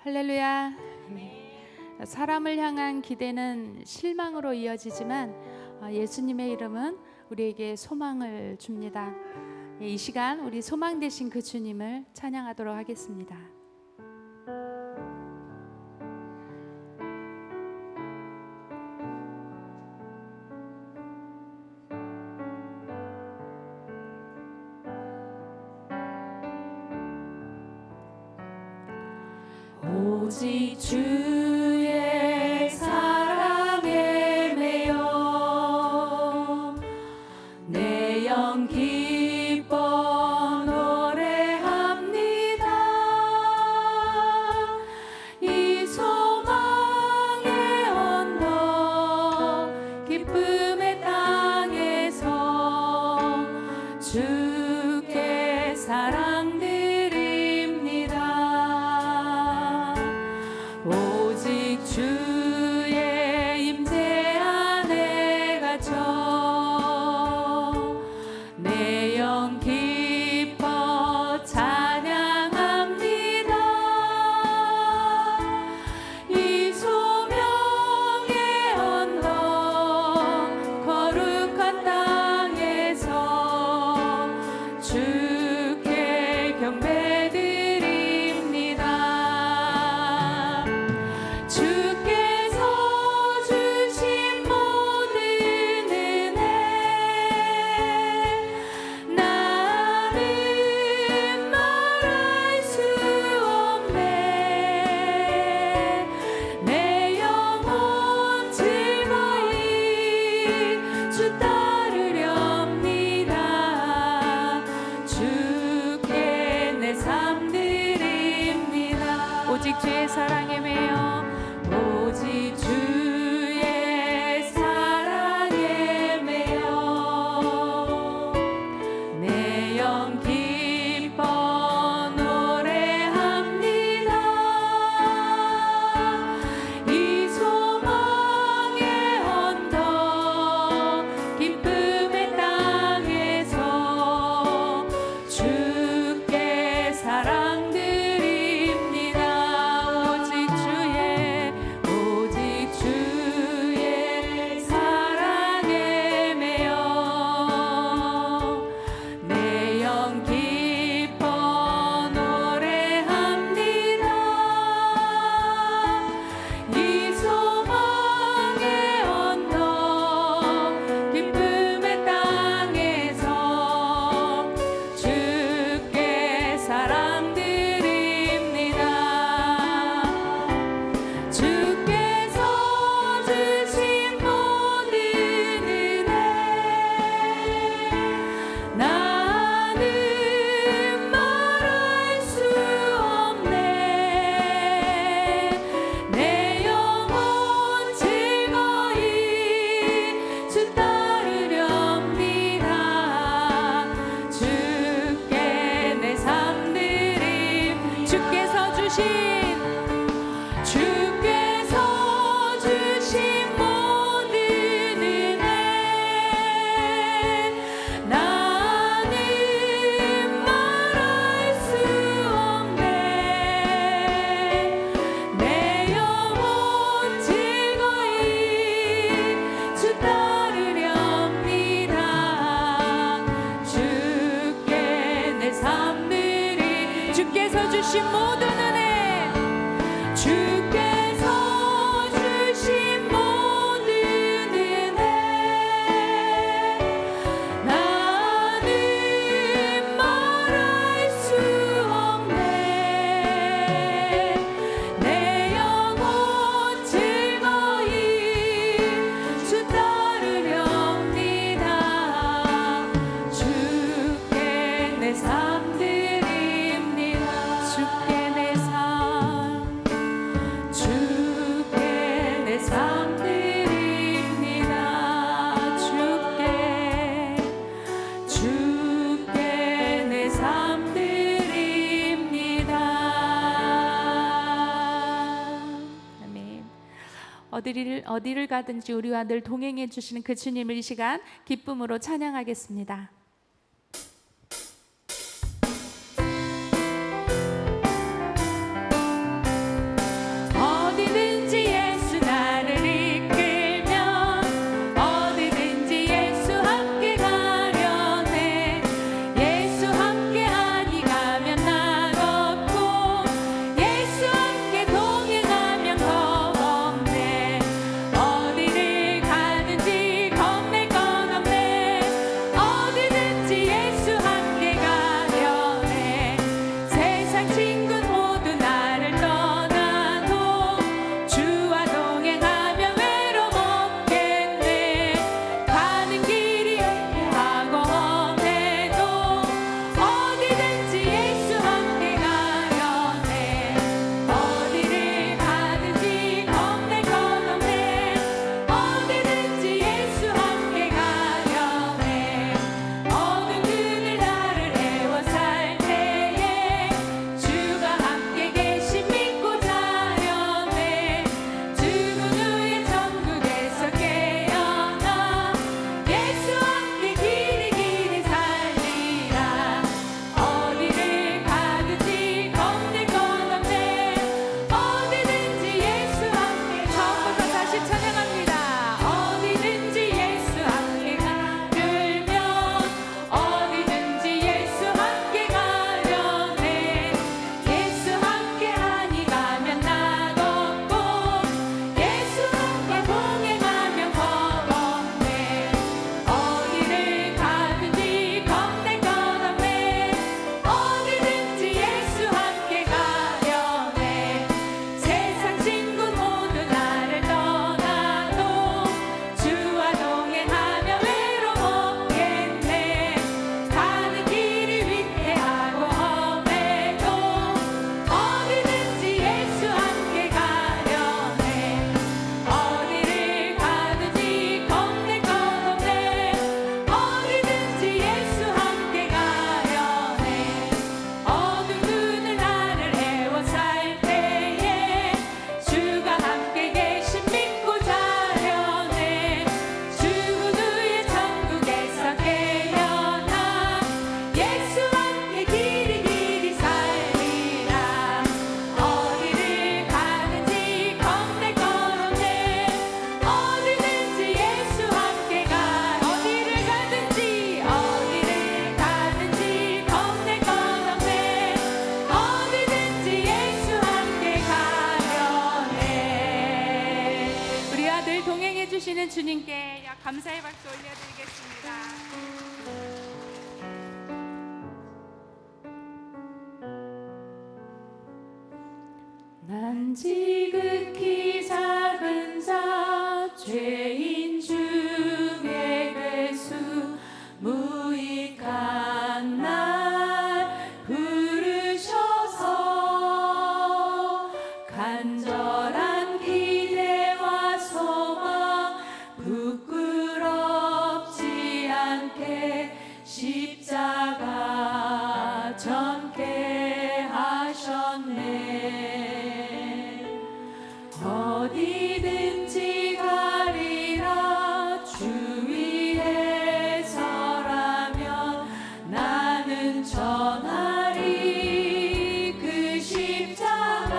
할렐루야. 사람을 향한 기대는 실망으로 이어지지만 예수님의 이름은 우리에게 소망을 줍니다. 이 시간 우리 소망 되신 그 주님을 찬양하도록 하겠습니다. 오직 주의 사랑에 매여 내 영 기뻐 노래합니다. 이 소망의 언덕 기쁨의 땅에서 주께 사랑 오직 주의 임재 안에 갇혀 내 영 기뻐 찬양합니다. 이 소명의 언덕 거룩한 땅에서 주께 경배드립니다. 주께서 주신 모든 은혜 나는 말할 수 없네. 내 영혼 즐거이 주 따르렵니다. 주께 내 삶 드립니다. 오직 주의 사랑에 매여 오직 주의 사랑에 매여 내 영 기뻐 노래합니다. 이 소망의 언덕 기쁨의 땅에서 주께 사랑 주께서 주신 모든 은혜 주께서 주신 모든 은혜 나는 말할 수 없네. 내 영혼 즐거이 주 따르렵니다. 주께 내 삶 어디를 가든지 우리와 늘 동행해 주시는 그 주님을 이 시간 기쁨으로 찬양하겠습니다. 계시는 주님께 감사의 박수 올려드리겠습니다. 난 지극히 작은 자 죄인 중에 괴수 무익한 날 부르셔서 간절한 기대와 소망 부끄럽지 않게 십자가 전케 하셨네. 어디든지 가리라 주 위에 서라면 나는 전하리 그 십자가.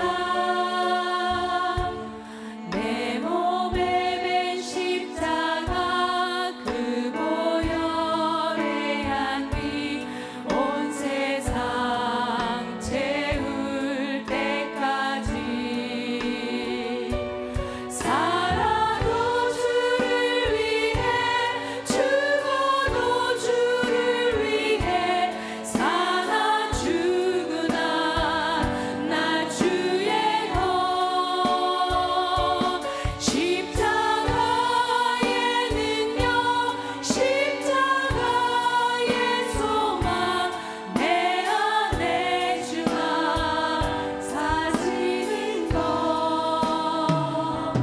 내 몸에 맨 십자가 그 보혈의 향기 온 세상 채울 때까지 살아도 주를 위해 죽어도 주를 위해 사나 죽으나 나 주의 것. 십자가에는요 십자가의 소망 내 안에 주가 사시는 것.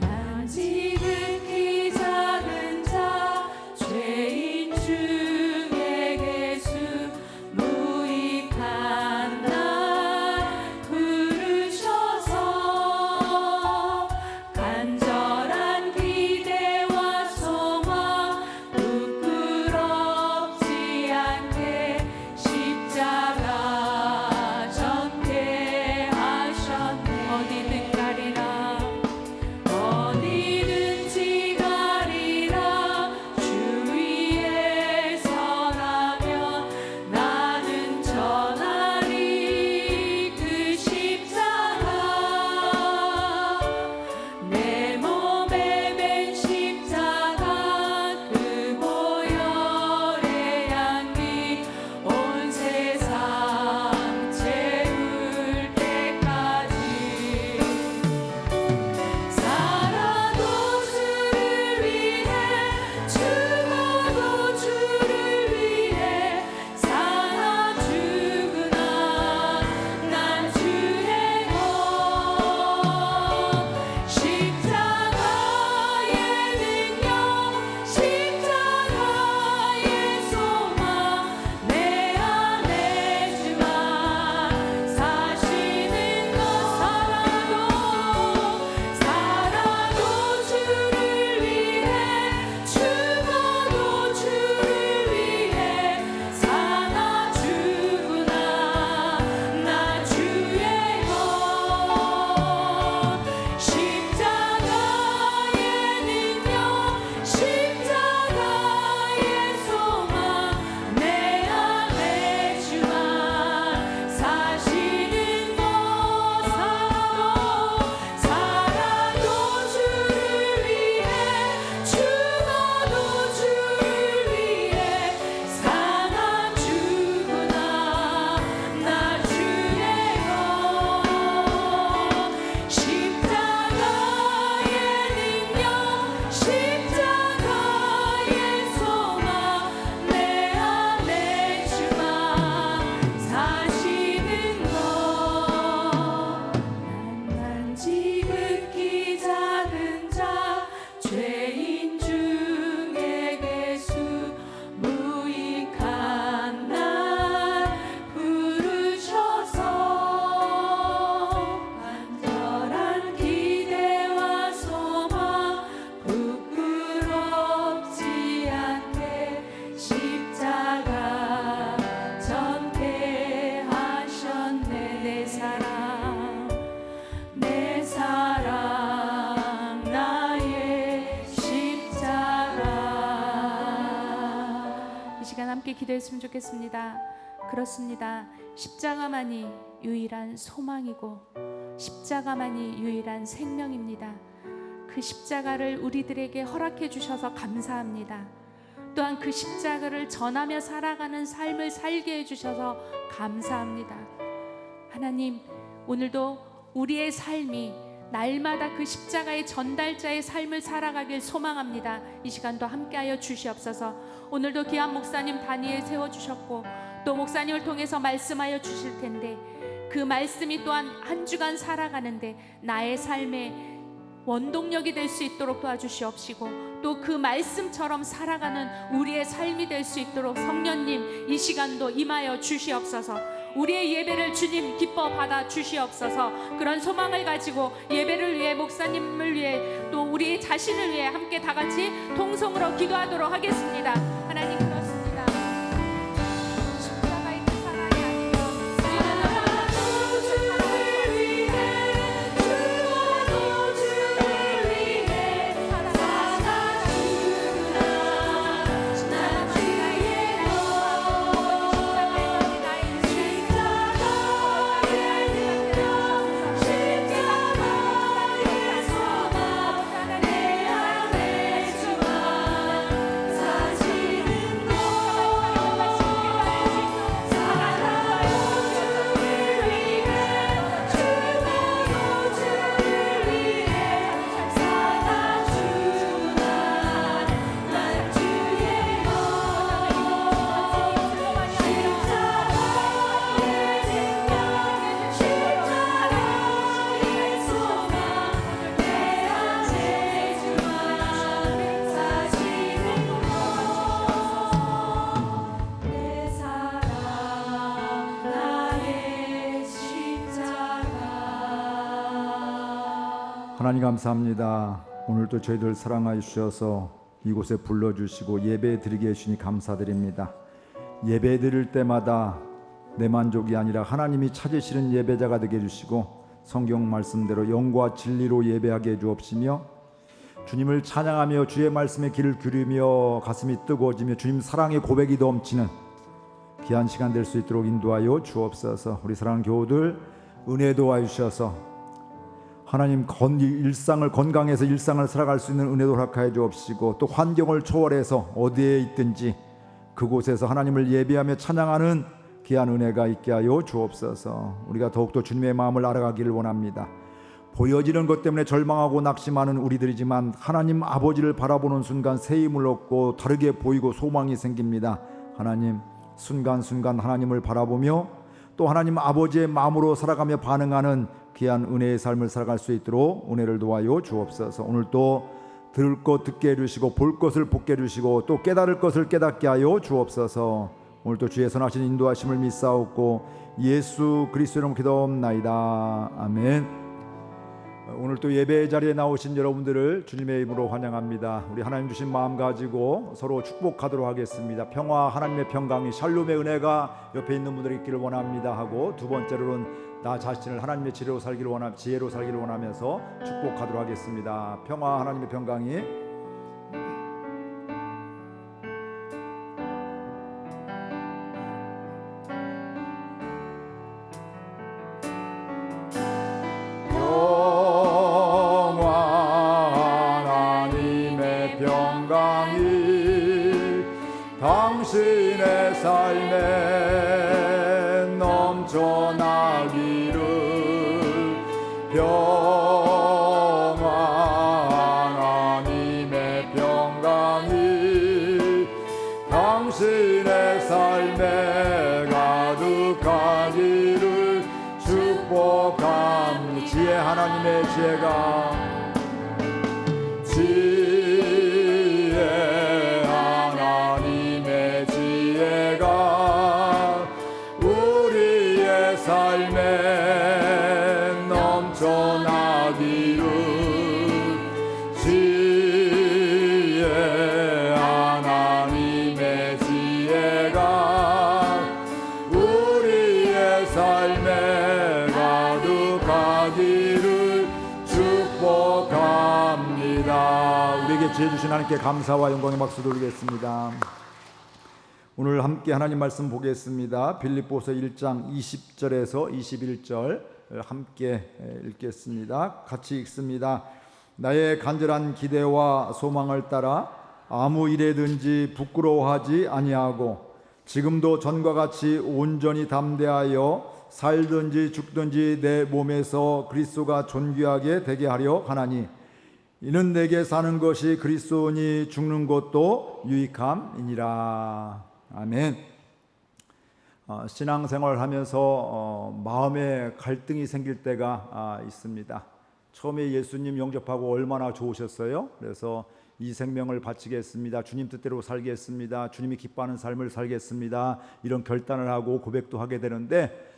난 지극히 작은 자 죄인 중에 괴수 무익한 날 부르셔서 간절한 기대와 소망 부끄럽지 않게 십자가 전케 하셨네. 어디든 가리라 어디든지 가리라 주 위에 서라면 나는 전하리 그 십자가. 내 몸에 맨 십자가 그 보혈의 향기 온 세상 채울 때까지 살아도 주를 위해 죽어도 주를 위해 사나 죽으나 난 주의 것. 십자가에는요 십자가의 소망 내 안에 주가 사시는 것. 살아도 주를 위해 죽어도 주를 위해 사나 죽으나 나 주의 것. 십자가에는요 십자가의 소망 내 안에 주가 사시는 것. 살아도 주를 위해 죽어도 주를 위해 사나 죽으나 나 주의 것. 십자가에는요 십자가의 소망 내 안에 주가 사시는 것. 난 지극히 작은 자 죄인 중에 괴수 무익한 날 부르셔서 간절한 기대와 소망 부끄럽지 않게 십자가 전케 하셨네. 내 사랑 나의 십자가. 이 시간 함께 기도했으면 좋겠습니다. 그렇습니다. 십자가만이 유일한 소망이고 십자가만이 유일한 생명입니다. 그 십자가를 우리들에게 허락해 주셔서 감사합니다. 또한 그 십자가를 전하며 살아가는 삶을 살게 해주셔서 감사합니다. 하나님, 오늘도 우리의 삶이 날마다 그 십자가의 전달자의 삶을 살아가길 소망합니다. 이 시간도 함께하여 주시옵소서. 오늘도 귀한 목사님 다니엘 세워주셨고 또 목사님을 통해서 말씀하여 주실 텐데 그 말씀이 또한 한 주간 살아가는데 나의 삶의 원동력이 될 수 있도록 도와주시옵시고 또 그 말씀처럼 살아가는 우리의 삶이 될 수 있도록 성령님 이 시간도 임하여 주시옵소서. 우리의 예배를 주님 기뻐 받아 주시옵소서. 그런 소망을 가지고 예배를 위해 목사님을 위해 또 우리 자신을 위해 함께 다 같이 통성으로 기도하도록 하겠습니다. 하나님 그렇습니다. 십자가의 그 사랑이 아니면 하나님 감사합니다. 오늘도 저희들 사랑하여 주셔서 이곳에 불러주시고 예배 드리게 해주시니 감사드립니다. 예배 드릴 때마다 내 만족이 아니라 하나님이 찾으시는 예배자가 되게 해주시고 성경 말씀대로 영과 진리로 예배하게 해주옵시며 주님을 찬양하며 주의 말씀에 귀를 기울이며 가슴이 뜨거워지며 주님 사랑의 고백이 넘치는 귀한 시간 될 수 있도록 인도하여 주옵소서. 우리 사랑하는 교우들 은혜 도와주셔서 하나님 일상을 건강해서 일상을 살아갈 수 있는 은혜도 허락하여 주옵시고 또 환경을 초월해서 어디에 있든지 그곳에서 하나님을 예배하며 찬양하는 귀한 은혜가 있게 하여 주옵소서. 우리가 더욱더 주님의 마음을 알아가기를 원합니다. 보여지는 것 때문에 절망하고 낙심하는 우리들이지만 하나님 아버지를 바라보는 순간 새 힘을 얻고 다르게 보이고 소망이 생깁니다. 하나님 순간순간 하나님을 바라보며 또 하나님 아버지의 마음으로 살아가며 반응하는 귀한 은혜의 삶을 살아갈 수 있도록 은혜를 도와요 주옵소서. 오늘 또 들을 것 듣게 해주시고 볼 것을 보게 해주시고 또 깨달을 것을 깨닫게 하여 주옵소서. 오늘 또 주의 선하신 인도하심을 믿사옵고 예수 그리스도 이름으로 기도옵나이다. 아멘. 오늘 또 예배 자리에 나오신 여러분들을 주님의 이름으로 환영합니다. 우리 하나님 주신 마음 가지고 서로 축복하도록 하겠습니다. 평화 하나님의 평강이 샬롬의 은혜가 옆에 있는 분들이 있기를 원합니다 하고 두 번째로는 나 자신을 하나님의 지혜로 살기를 원하면서 축복하도록 하겠습니다. 평화 하나님의 평강이 당신의 삶에 넘쳐나기를 평화 하나님의 평강이 당신의 삶에 가득하기를 축복합니다. 지혜 하나님의 지혜가 우리의 삶에 넘쳐나기를 지혜 하나님의 지혜가 우리의 삶에 가득하기를 축복합니다. 우리에게 지혜 주신 하나님께 감사와 영광의 박수 돌리겠습니다. 오늘 함께 하나님 말씀 보겠습니다. 빌립보서 1장 20절에서 21절 함께 읽겠습니다. 같이 읽습니다. 나의 간절한 기대와 소망을 따라 아무 일에든지 부끄러워하지 아니하고 지금도 전과 같이 온전히 담대하여 살든지 죽든지 내 몸에서 그리스도가 존귀하게 되게 하려 하나니 이는 내게 사는 것이 그리스도니 죽는 것도 유익함이니라. 아멘. 신앙생활을 하면서 마음에 갈등이 생길 때가 있습니다. 처음에 예수님 영접하고 얼마나 좋으셨어요? 그래서 이 생명을 바치겠습니다. 주님 뜻대로 살겠습니다. 주님이 기뻐하는 삶을 살겠습니다. 이런 결단을 하고 고백도 하게 되는데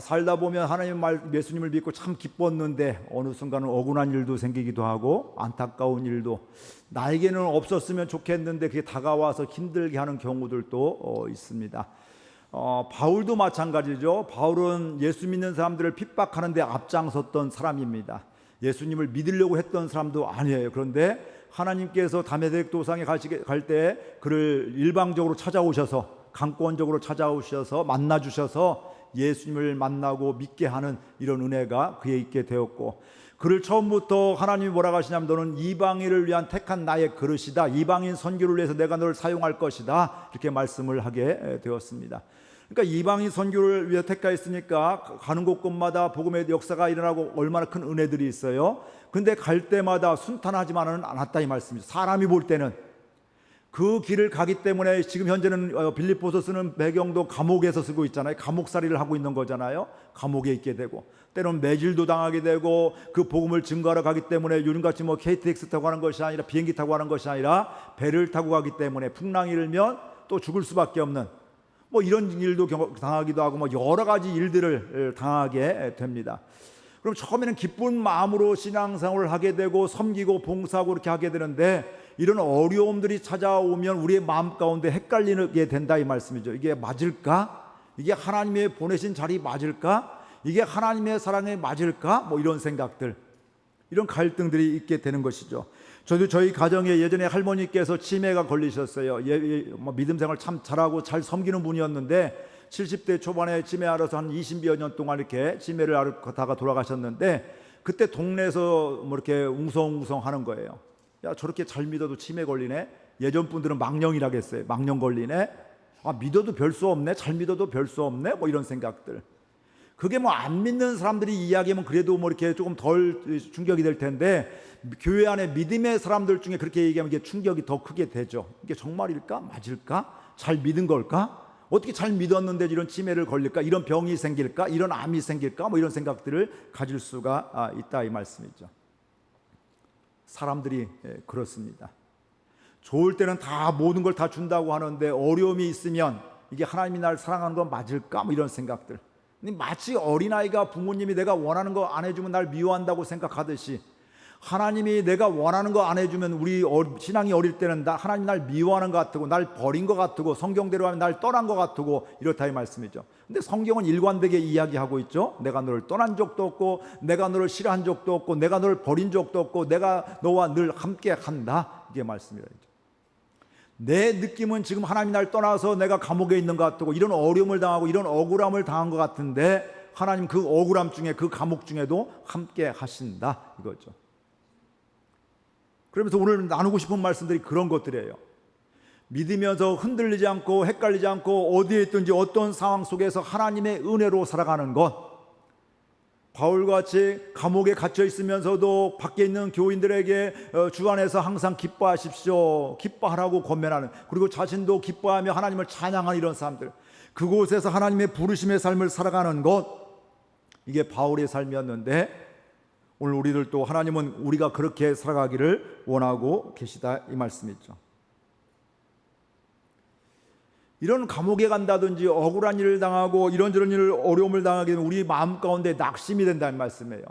살다 보면 하나님 말 예수님을 믿고 참 기뻤는데 어느 순간은 억울한 일도 생기기도 하고 안타까운 일도 나에게는 없었으면 좋겠는데 그게 다가와서 힘들게 하는 경우들도 있습니다. 바울도 마찬가지죠. 바울은 예수 믿는 사람들을 핍박하는데 앞장섰던 사람입니다. 예수님을 믿으려고 했던 사람도 아니에요. 그런데 하나님께서 다메섹 도상에 갈 때 그를 일방적으로 찾아오셔서 강권적으로 찾아오셔서 만나주셔서 예수님을 만나고 믿게 하는 이런 은혜가 그에 있게 되었고, 그를 처음부터 하나님이 뭐라고 하시냐면 너는 이방인을 위한 택한 나의 그릇이다. 이방인 선교를 위해서 내가 너를 사용할 것이다. 이렇게 말씀을 하게 되었습니다. 그러니까 이방인 선교를 위해 택하였으니까 가는 곳곳마다 복음의 역사가 일어나고 얼마나 큰 은혜들이 있어요. 근데 갈 때마다 순탄하지만은 않았다 이 말씀이죠. 사람이 볼 때는 그 길을 가기 때문에 지금 현재는 빌립보서 쓰는 배경도 감옥에서 쓰고 있잖아요. 감옥살이를 하고 있는 거잖아요. 감옥에 있게 되고 때로는 매질도 당하게 되고 그 복음을 증거하러 가기 때문에 요즘같이 뭐 KTX 타고 가는 것이 아니라 비행기 타고 가는 것이 아니라 배를 타고 가기 때문에 풍랑이 일면 또 죽을 수밖에 없는 뭐 이런 일도 당하기도 하고 뭐 여러 가지 일들을 당하게 됩니다. 그럼 처음에는 기쁜 마음으로 신앙생활을 하게 되고 섬기고 봉사하고 이렇게 하게 되는데 이런 어려움들이 찾아오면 우리의 마음 가운데 헷갈리게 된다 이 말씀이죠. 이게 맞을까? 이게 하나님의 보내신 자리 맞을까? 이게 하나님의 사랑에 맞을까? 뭐 이런 생각들, 이런 갈등들이 있게 되는 것이죠. 저도 저희 가정에 예전에 할머니께서 치매가 걸리셨어요. 믿음 생활 참 잘하고 잘 섬기는 분이었는데 70대 초반에 치매 앓아서 한 20여 년 동안 이렇게 치매를 앓다가 돌아가셨는데 그때 동네에서 뭐 이렇게 웅성웅성 하는 거예요. 야, 저렇게 잘 믿어도 치매 걸리네. 예전 분들은 망령이라고 했어요. 망령 걸리네. 믿어도 별 수 없네. 잘 믿어도 별 수 없네. 뭐 이런 생각들. 그게 뭐 안 믿는 사람들이 이야기하면 그래도 뭐 이렇게 조금 덜 충격이 될 텐데 교회 안에 믿음의 사람들 중에 그렇게 얘기하면 이게 충격이 더 크게 되죠. 이게 정말일까? 맞을까? 잘 믿은 걸까? 어떻게 잘 믿었는데 이런 치매를 걸릴까? 이런 병이 생길까? 이런 암이 생길까? 뭐 이런 생각들을 가질 수가 있다 이 말씀이죠. 사람들이 그렇습니다. 좋을 때는 다 모든 걸 다 준다고 하는데 어려움이 있으면 이게 하나님이 날 사랑하는 건 맞을까? 뭐 이런 생각들. 마치 어린아이가 부모님이 내가 원하는 거 안 해주면 날 미워한다고 생각하듯이 하나님이 내가 원하는 거 안 해주면 우리 신앙이 어릴 때는 하나님 날 미워하는 것 같고 날 버린 것 같고 성경대로 하면 날 떠난 것 같고 이렇다 이 말씀이죠. 근데 성경은 일관되게 이야기하고 있죠. 내가 너를 떠난 적도 없고 내가 너를 싫어한 적도 없고 내가 너를 버린 적도 없고 내가 너와 늘 함께 한다. 이게 말씀이라죠. 내 느낌은 지금 하나님이 날 떠나서 내가 감옥에 있는 것 같고 이런 어려움을 당하고 이런 억울함을 당한 것 같은데 하나님 그 억울함 중에 그 감옥 중에도 함께 하신다 이거죠. 그러면서 오늘 나누고 싶은 말씀들이 그런 것들이에요. 믿으면서 흔들리지 않고 헷갈리지 않고 어디에 있든지 어떤 상황 속에서 하나님의 은혜로 살아가는 것. 바울같이 감옥에 갇혀 있으면서도 밖에 있는 교인들에게 주 안에서 항상 기뻐하십시오. 기뻐하라고 권면하는, 그리고 자신도 기뻐하며 하나님을 찬양하는 이런 사람들. 그곳에서 하나님의 부르심의 삶을 살아가는 것. 이게 바울의 삶이었는데 오늘 우리들도 하나님은 우리가 그렇게 살아가기를 원하고 계시다 이 말씀이죠. 이런 감옥에 간다든지 억울한 일을 당하고 이런저런 일을 어려움을 당하게 되면 우리 마음 가운데 낙심이 된다는 말씀이에요.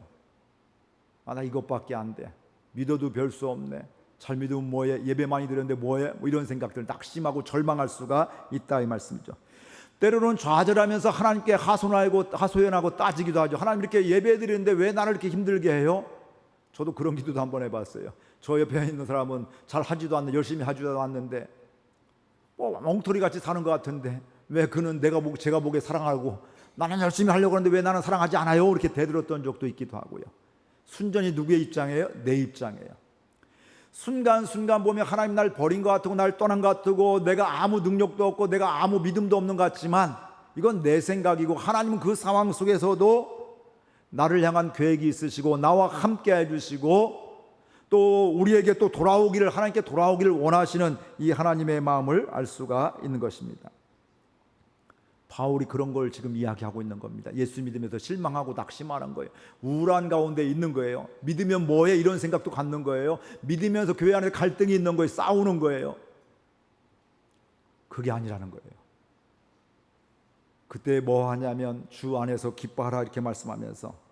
나 이것밖에 안 돼. 믿어도 별 수 없네. 잘 믿으면 뭐해. 예배 많이 드렸는데 뭐해. 뭐 이런 생각들 낙심하고 절망할 수가 있다 이 말씀이죠. 때로는 좌절하면서 하나님께 하소연하고 따지기도 하죠. 하나님 이렇게 예배 드리는데 왜 나를 이렇게 힘들게 해요? 저도 그런 기도도 한번 해봤어요. 저 옆에 있는 사람은 잘 하지도 않는, 열심히 하지도 않는데 엉터리 같이 사는 것 같은데 왜 그는 제가 보기에 사랑하고 나는 열심히 하려고 하는데 왜 나는 사랑하지 않아요? 이렇게 대들었던 적도 있기도 하고요. 순전히 누구의 입장이에요? 내 입장이에요. 순간순간 보면 하나님 날 버린 것 같고 날 떠난 것 같고 내가 아무 능력도 없고 내가 아무 믿음도 없는 것 같지만 이건 내 생각이고 하나님은 그 상황 속에서도 나를 향한 계획이 있으시고 나와 함께 해주시고 또 우리에게 또 돌아오기를, 하나님께 돌아오기를 원하시는 이 하나님의 마음을 알 수가 있는 것입니다. 바울이 그런 걸 지금 이야기하고 있는 겁니다. 예수 믿으면서 실망하고 낙심하는 거예요. 우울한 가운데 있는 거예요. 믿으면 뭐해? 이런 생각도 갖는 거예요. 믿으면서 교회 안에 갈등이 있는 거예요. 싸우는 거예요. 그게 아니라는 거예요. 그때 뭐 하냐면 주 안에서 기뻐하라 이렇게 말씀하면서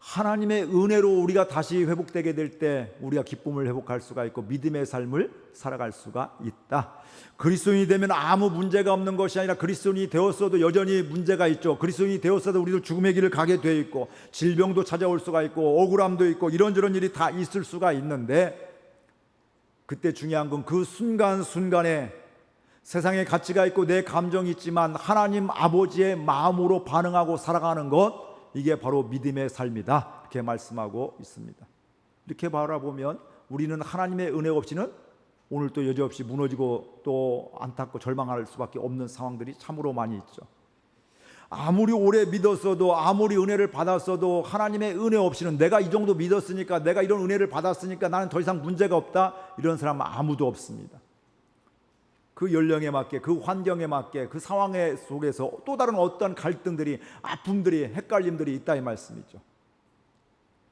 하나님의 은혜로 우리가 다시 회복되게 될 때 우리가 기쁨을 회복할 수가 있고 믿음의 삶을 살아갈 수가 있다. 그리스도인이 되면 아무 문제가 없는 것이 아니라 그리스도인이 되었어도 여전히 문제가 있죠. 그리스도인이 되었어도 우리도 죽음의 길을 가게 돼 있고 질병도 찾아올 수가 있고 억울함도 있고 이런저런 일이 다 있을 수가 있는데 그때 중요한 건 그 순간순간에 세상에 가치가 있고 내 감정이 있지만 하나님 아버지의 마음으로 반응하고 살아가는 것, 이게 바로 믿음의 삶이다 이렇게 말씀하고 있습니다. 이렇게 바라보면 우리는 하나님의 은혜 없이는 오늘 또 여지없이 무너지고 또 안타깝고 절망할 수밖에 없는 상황들이 참으로 많이 있죠. 아무리 오래 믿었어도 아무리 은혜를 받았어도 하나님의 은혜 없이는 내가 이 정도 믿었으니까 내가 이런 은혜를 받았으니까 나는 더 이상 문제가 없다 이런 사람은 아무도 없습니다. 그 연령에 맞게 그 환경에 맞게 그 상황 속에서 또 다른 어떤 갈등들이 아픔들이 헷갈림들이 있다 이 말씀이죠.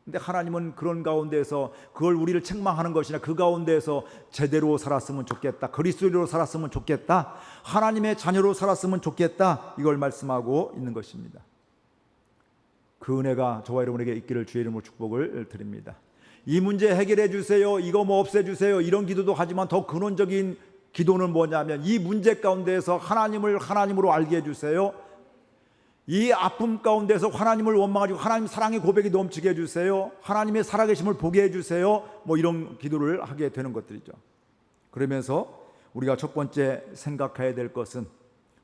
근데 하나님은 그런 가운데에서 그걸 우리를 책망하는 것이 아니라 그 가운데에서 제대로 살았으면 좋겠다, 그리스도로 살았으면 좋겠다, 하나님의 자녀로 살았으면 좋겠다 이걸 말씀하고 있는 것입니다. 그 은혜가 저와 여러분에게 있기를 주의 이름으로 축복을 드립니다. 이 문제 해결해 주세요, 이거 뭐 없애 주세요 이런 기도도 하지만 더 근원적인 기도는 뭐냐면 이 문제 가운데에서 하나님을 하나님으로 알게 해주세요. 이 아픔 가운데서 하나님을 원망하시고 하나님 사랑의 고백이 넘치게 해주세요. 하나님의 살아계심을 보게 해주세요. 뭐 이런 기도를 하게 되는 것들이죠. 그러면서 우리가 첫 번째 생각해야 될 것은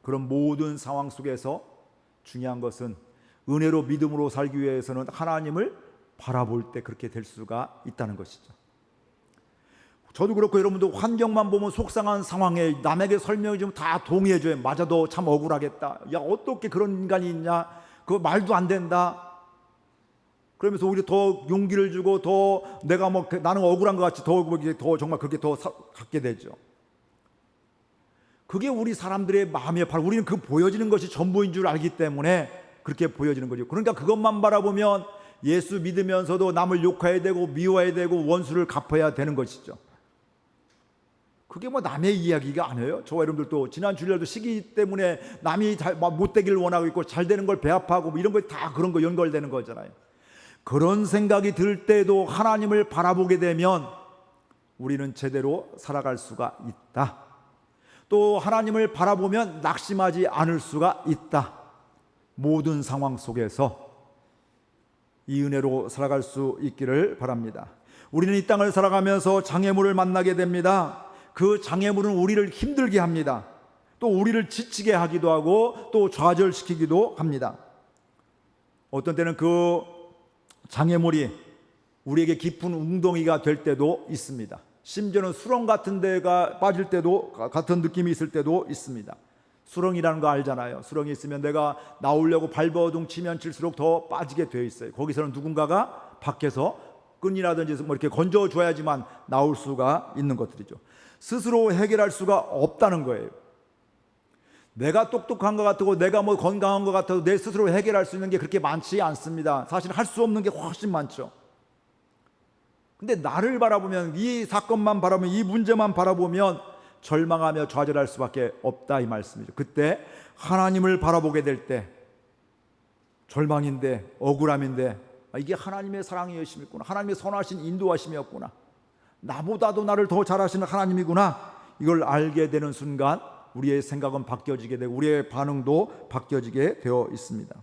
그런 모든 상황 속에서 중요한 것은 은혜로 믿음으로 살기 위해서는 하나님을 바라볼 때 그렇게 될 수가 있다는 것이죠. 저도 그렇고 여러분도 환경만 보면 속상한 상황에 남에게 설명해 주면 다 동의해 줘요. 맞아도 참 억울하겠다. 야 어떻게 그런 인간이 있냐. 그거 말도 안 된다. 그러면서 오히려 더 용기를 주고 더 내가 뭐 나는 억울한 것 같이 더 정말 그렇게 더 갖게 되죠. 그게 우리 사람들의 마음이에요. 바로 우리는 그 보여지는 것이 전부인 줄 알기 때문에 그렇게 보여지는 거죠. 그러니까 그것만 바라보면 예수 믿으면서도 남을 욕해야 되고 미워해야 되고 원수를 갚아야 되는 것이죠. 그게 뭐 남의 이야기가 아니에요. 저와 여러분들도 지난 주일날도 시기 때문에 남이 못되기를 원하고 있고 잘 되는 걸 배합하고 뭐 이런 거 다 그런 거 연결되는 거잖아요. 그런 생각이 들 때도 하나님을 바라보게 되면 우리는 제대로 살아갈 수가 있다. 또 하나님을 바라보면 낙심하지 않을 수가 있다. 모든 상황 속에서 이 은혜로 살아갈 수 있기를 바랍니다. 우리는 이 땅을 살아가면서 장애물을 만나게 됩니다. 그 장애물은 우리를 힘들게 합니다. 또 우리를 지치게 하기도 하고 또 좌절시키기도 합니다. 어떤 때는 그 장애물이 우리에게 깊은 웅덩이가 될 때도 있습니다. 심지어는 수렁 같은 데가 빠질 때도 같은 느낌이 있을 때도 있습니다. 수렁이라는 거 알잖아요. 수렁이 있으면 내가 나오려고 발버둥 치면 칠수록 더 빠지게 되어 있어요. 거기서는 누군가가 밖에서 끈이라든지 뭐 이렇게 건져줘야지만 나올 수가 있는 것들이죠. 스스로 해결할 수가 없다는 거예요. 내가 똑똑한 것 같고 내가 뭐 건강한 것 같아도 내 스스로 해결할 수 있는 게 그렇게 많지 않습니다. 사실 할 수 없는 게 훨씬 많죠. 근데 나를 바라보면 이 사건만 바라보면 이 문제만 바라보면 절망하며 좌절할 수밖에 없다 이 말씀이죠. 그때 하나님을 바라보게 될 때 절망인데 억울함인데 이게 하나님의 사랑이었구나, 하나님의 선하신 인도하심이었구나, 나보다도 나를 더 잘하시는 하나님이구나, 이걸 알게 되는 순간 우리의 생각은 바뀌어지게 되고 우리의 반응도 바뀌어지게 되어 있습니다.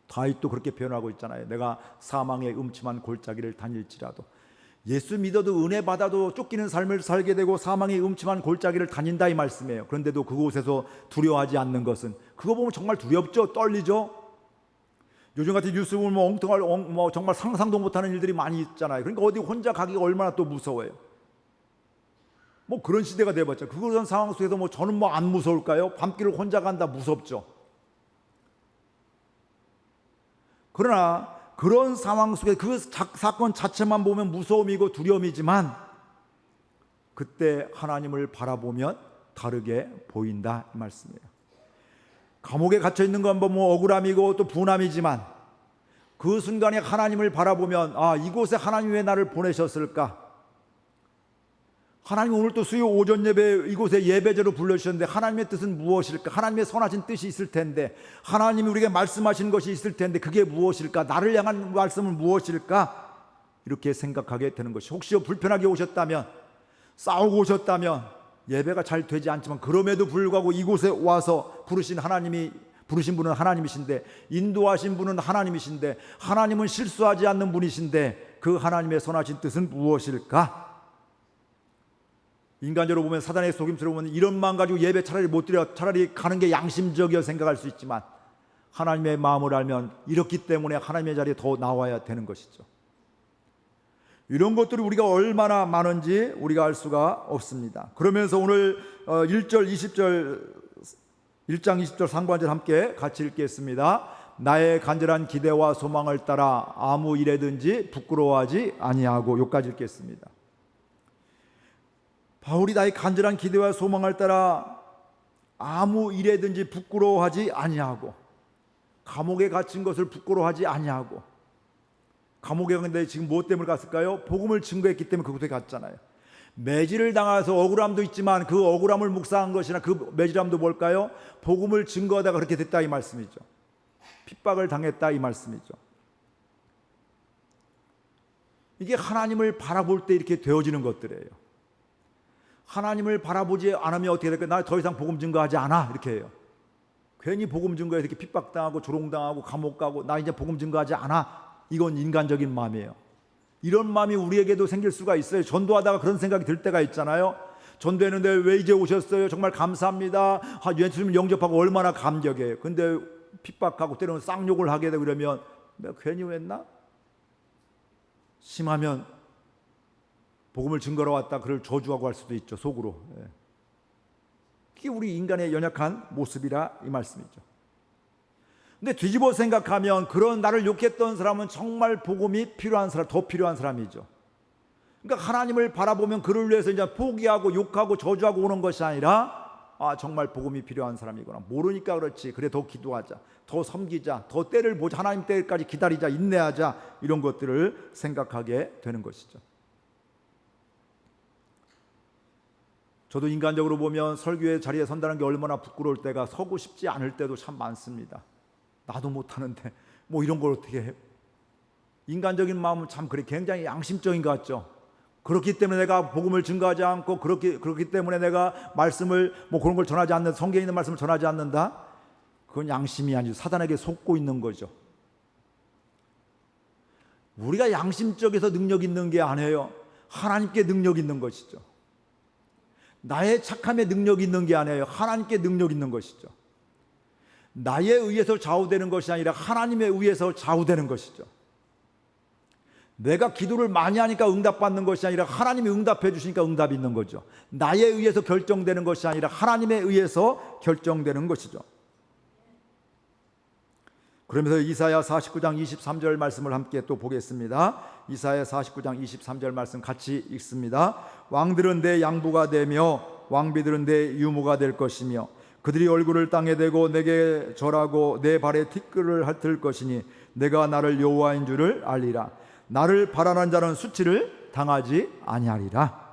다윗도 그렇게 표현하고 있잖아요. 내가 사망의 음침한 골짜기를 다닐지라도, 예수 믿어도 은혜 받아도 쫓기는 삶을 살게 되고 사망의 음침한 골짜기를 다닌다 이 말씀이에요. 그런데도 그곳에서 두려워하지 않는 것은, 그거 보면 정말 두렵죠. 떨리죠. 요즘 같은 뉴스 보면 뭐 정말 상상도 못하는 일들이 많이 있잖아요. 그러니까 어디 혼자 가기가 얼마나 또 무서워요. 뭐 그런 시대가 돼봤죠. 그런 상황 속에서 뭐 저는 뭐 안 무서울까요? 밤길을 혼자 간다 무섭죠. 그러나 그런 상황 속에 그 사건 자체만 보면 무서움이고 두려움이지만 그때 하나님을 바라보면 다르게 보인다 이 말씀이에요. 감옥에 갇혀 있는 건 뭐 억울함이고 또 분함이지만 그 순간에 하나님을 바라보면 아, 이곳에 하나님이 왜 나를 보내셨을까? 하나님 오늘 또 수요 오전 예배 이곳에 예배제로 불러주셨는데 하나님의 뜻은 무엇일까? 하나님의 선하신 뜻이 있을 텐데 하나님이 우리에게 말씀하신 것이 있을 텐데 그게 무엇일까? 나를 향한 말씀은 무엇일까? 이렇게 생각하게 되는 것이 혹시 불편하게 오셨다면 싸우고 오셨다면 예배가 잘 되지 않지만 그럼에도 불구하고 이곳에 와서 부르신 분은 하나님이신데 인도하신 분은 하나님이신데 하나님은 실수하지 않는 분이신데 그 하나님의 선하신 뜻은 무엇일까? 인간적으로 보면 사단의 속임수로 보면 이런 마음 가지고 예배 차라리 못 드려 차라리 가는 게 양심적이어 생각할 수 있지만 하나님의 마음을 알면 이렇기 때문에 하나님의 자리에 더 나와야 되는 것이죠. 이런 것들이 우리가 얼마나 많은지 우리가 알 수가 없습니다. 그러면서 오늘 1장 20절 상반절 함께 같이 읽겠습니다. 나의 간절한 기대와 소망을 따라 아무 일에든지 부끄러워하지 아니하고 여기까지 읽겠습니다. 바울이 나의 간절한 기대와 소망을 따라 아무 일에든지 부끄러워하지 아니하고 감옥에 갇힌 것을 부끄러워하지 아니하고 감옥에 갔는데 지금 무엇 때문에 갔을까요? 복음을 증거했기 때문에 그곳에 갔잖아요. 매질을 당해서 억울함도 있지만 그 억울함을 묵상한 것이나 그 매질함도 뭘까요? 복음을 증거하다가 그렇게 됐다 이 말씀이죠. 핍박을 당했다 이 말씀이죠. 이게 하나님을 바라볼 때 이렇게 되어지는 것들이에요. 하나님을 바라보지 않으면 어떻게 될까요? 나 더 이상 복음 증거하지 않아 이렇게 해요. 괜히 복음 증거해서 이렇게 핍박당하고 조롱당하고 감옥 가고 나 이제 복음 증거하지 않아. 이건 인간적인 마음이에요. 이런 마음이 우리에게도 생길 수가 있어요. 전도하다가 그런 생각이 들 때가 있잖아요. 전도했는데 왜 이제 오셨어요? 정말 감사합니다. 예수님 영접하고 얼마나 감격해요. 근데 핍박하고 때로는 쌍욕을 하게 되고 그러면 내가 괜히 했나? 심하면 복음을 증거로 왔다 그를 저주하고 할 수도 있죠. 속으로. 그게 우리 인간의 연약한 모습이라 이 말씀이죠. 근데 뒤집어 생각하면 그런 나를 욕했던 사람은 정말 복음이 필요한 사람, 더 필요한 사람이죠. 그러니까 하나님을 바라보면 그를 위해서 이제 포기하고 욕하고 저주하고 오는 것이 아니라 아, 정말 복음이 필요한 사람이구나. 모르니까 그렇지. 그래 더 기도하자. 더 섬기자. 더 때를 보자. 하나님 때까지 기다리자. 인내하자. 이런 것들을 생각하게 되는 것이죠. 저도 인간적으로 보면 설교의 자리에 선다는 게 얼마나 부끄러울 때가 서고 싶지 않을 때도 참 많습니다. 나도 못하는데 뭐 이런 걸 어떻게 해요? 인간적인 마음은 참 그래 굉장히 양심적인 것 같죠. 그렇기 때문에 내가 복음을 증거하지 않고 그렇기 때문에 내가 말씀을 뭐 그런 걸 전하지 않는 성경에 있는 말씀을 전하지 않는다. 그건 양심이 아니죠. 사단에게 속고 있는 거죠. 우리가 양심적에서 능력 있는 게 아니에요. 하나님께 능력 있는 것이죠. 나의 착함에 능력 있는 게 아니에요. 하나님께 능력 있는 것이죠. 나에 의해서 좌우되는 것이 아니라 하나님에 의해서 좌우되는 것이죠. 내가 기도를 많이 하니까 응답받는 것이 아니라 하나님이 응답해 주시니까 응답이 있는 거죠. 나에 의해서 결정되는 것이 아니라 하나님에 의해서 결정되는 것이죠. 그러면서 이사야 49장 23절 말씀을 함께 또 보겠습니다. 이사야 49장 23절 말씀 같이 읽습니다. 왕들은 내 양부가 되며 왕비들은 내 유모가 될 것이며 그들이 얼굴을 땅에 대고 내게 절하고 내 발에 티끌을 핥을 것이니 내가 나를 여호와인 줄을 알리라. 나를 바라는 자는 수치를 당하지 아니하리라.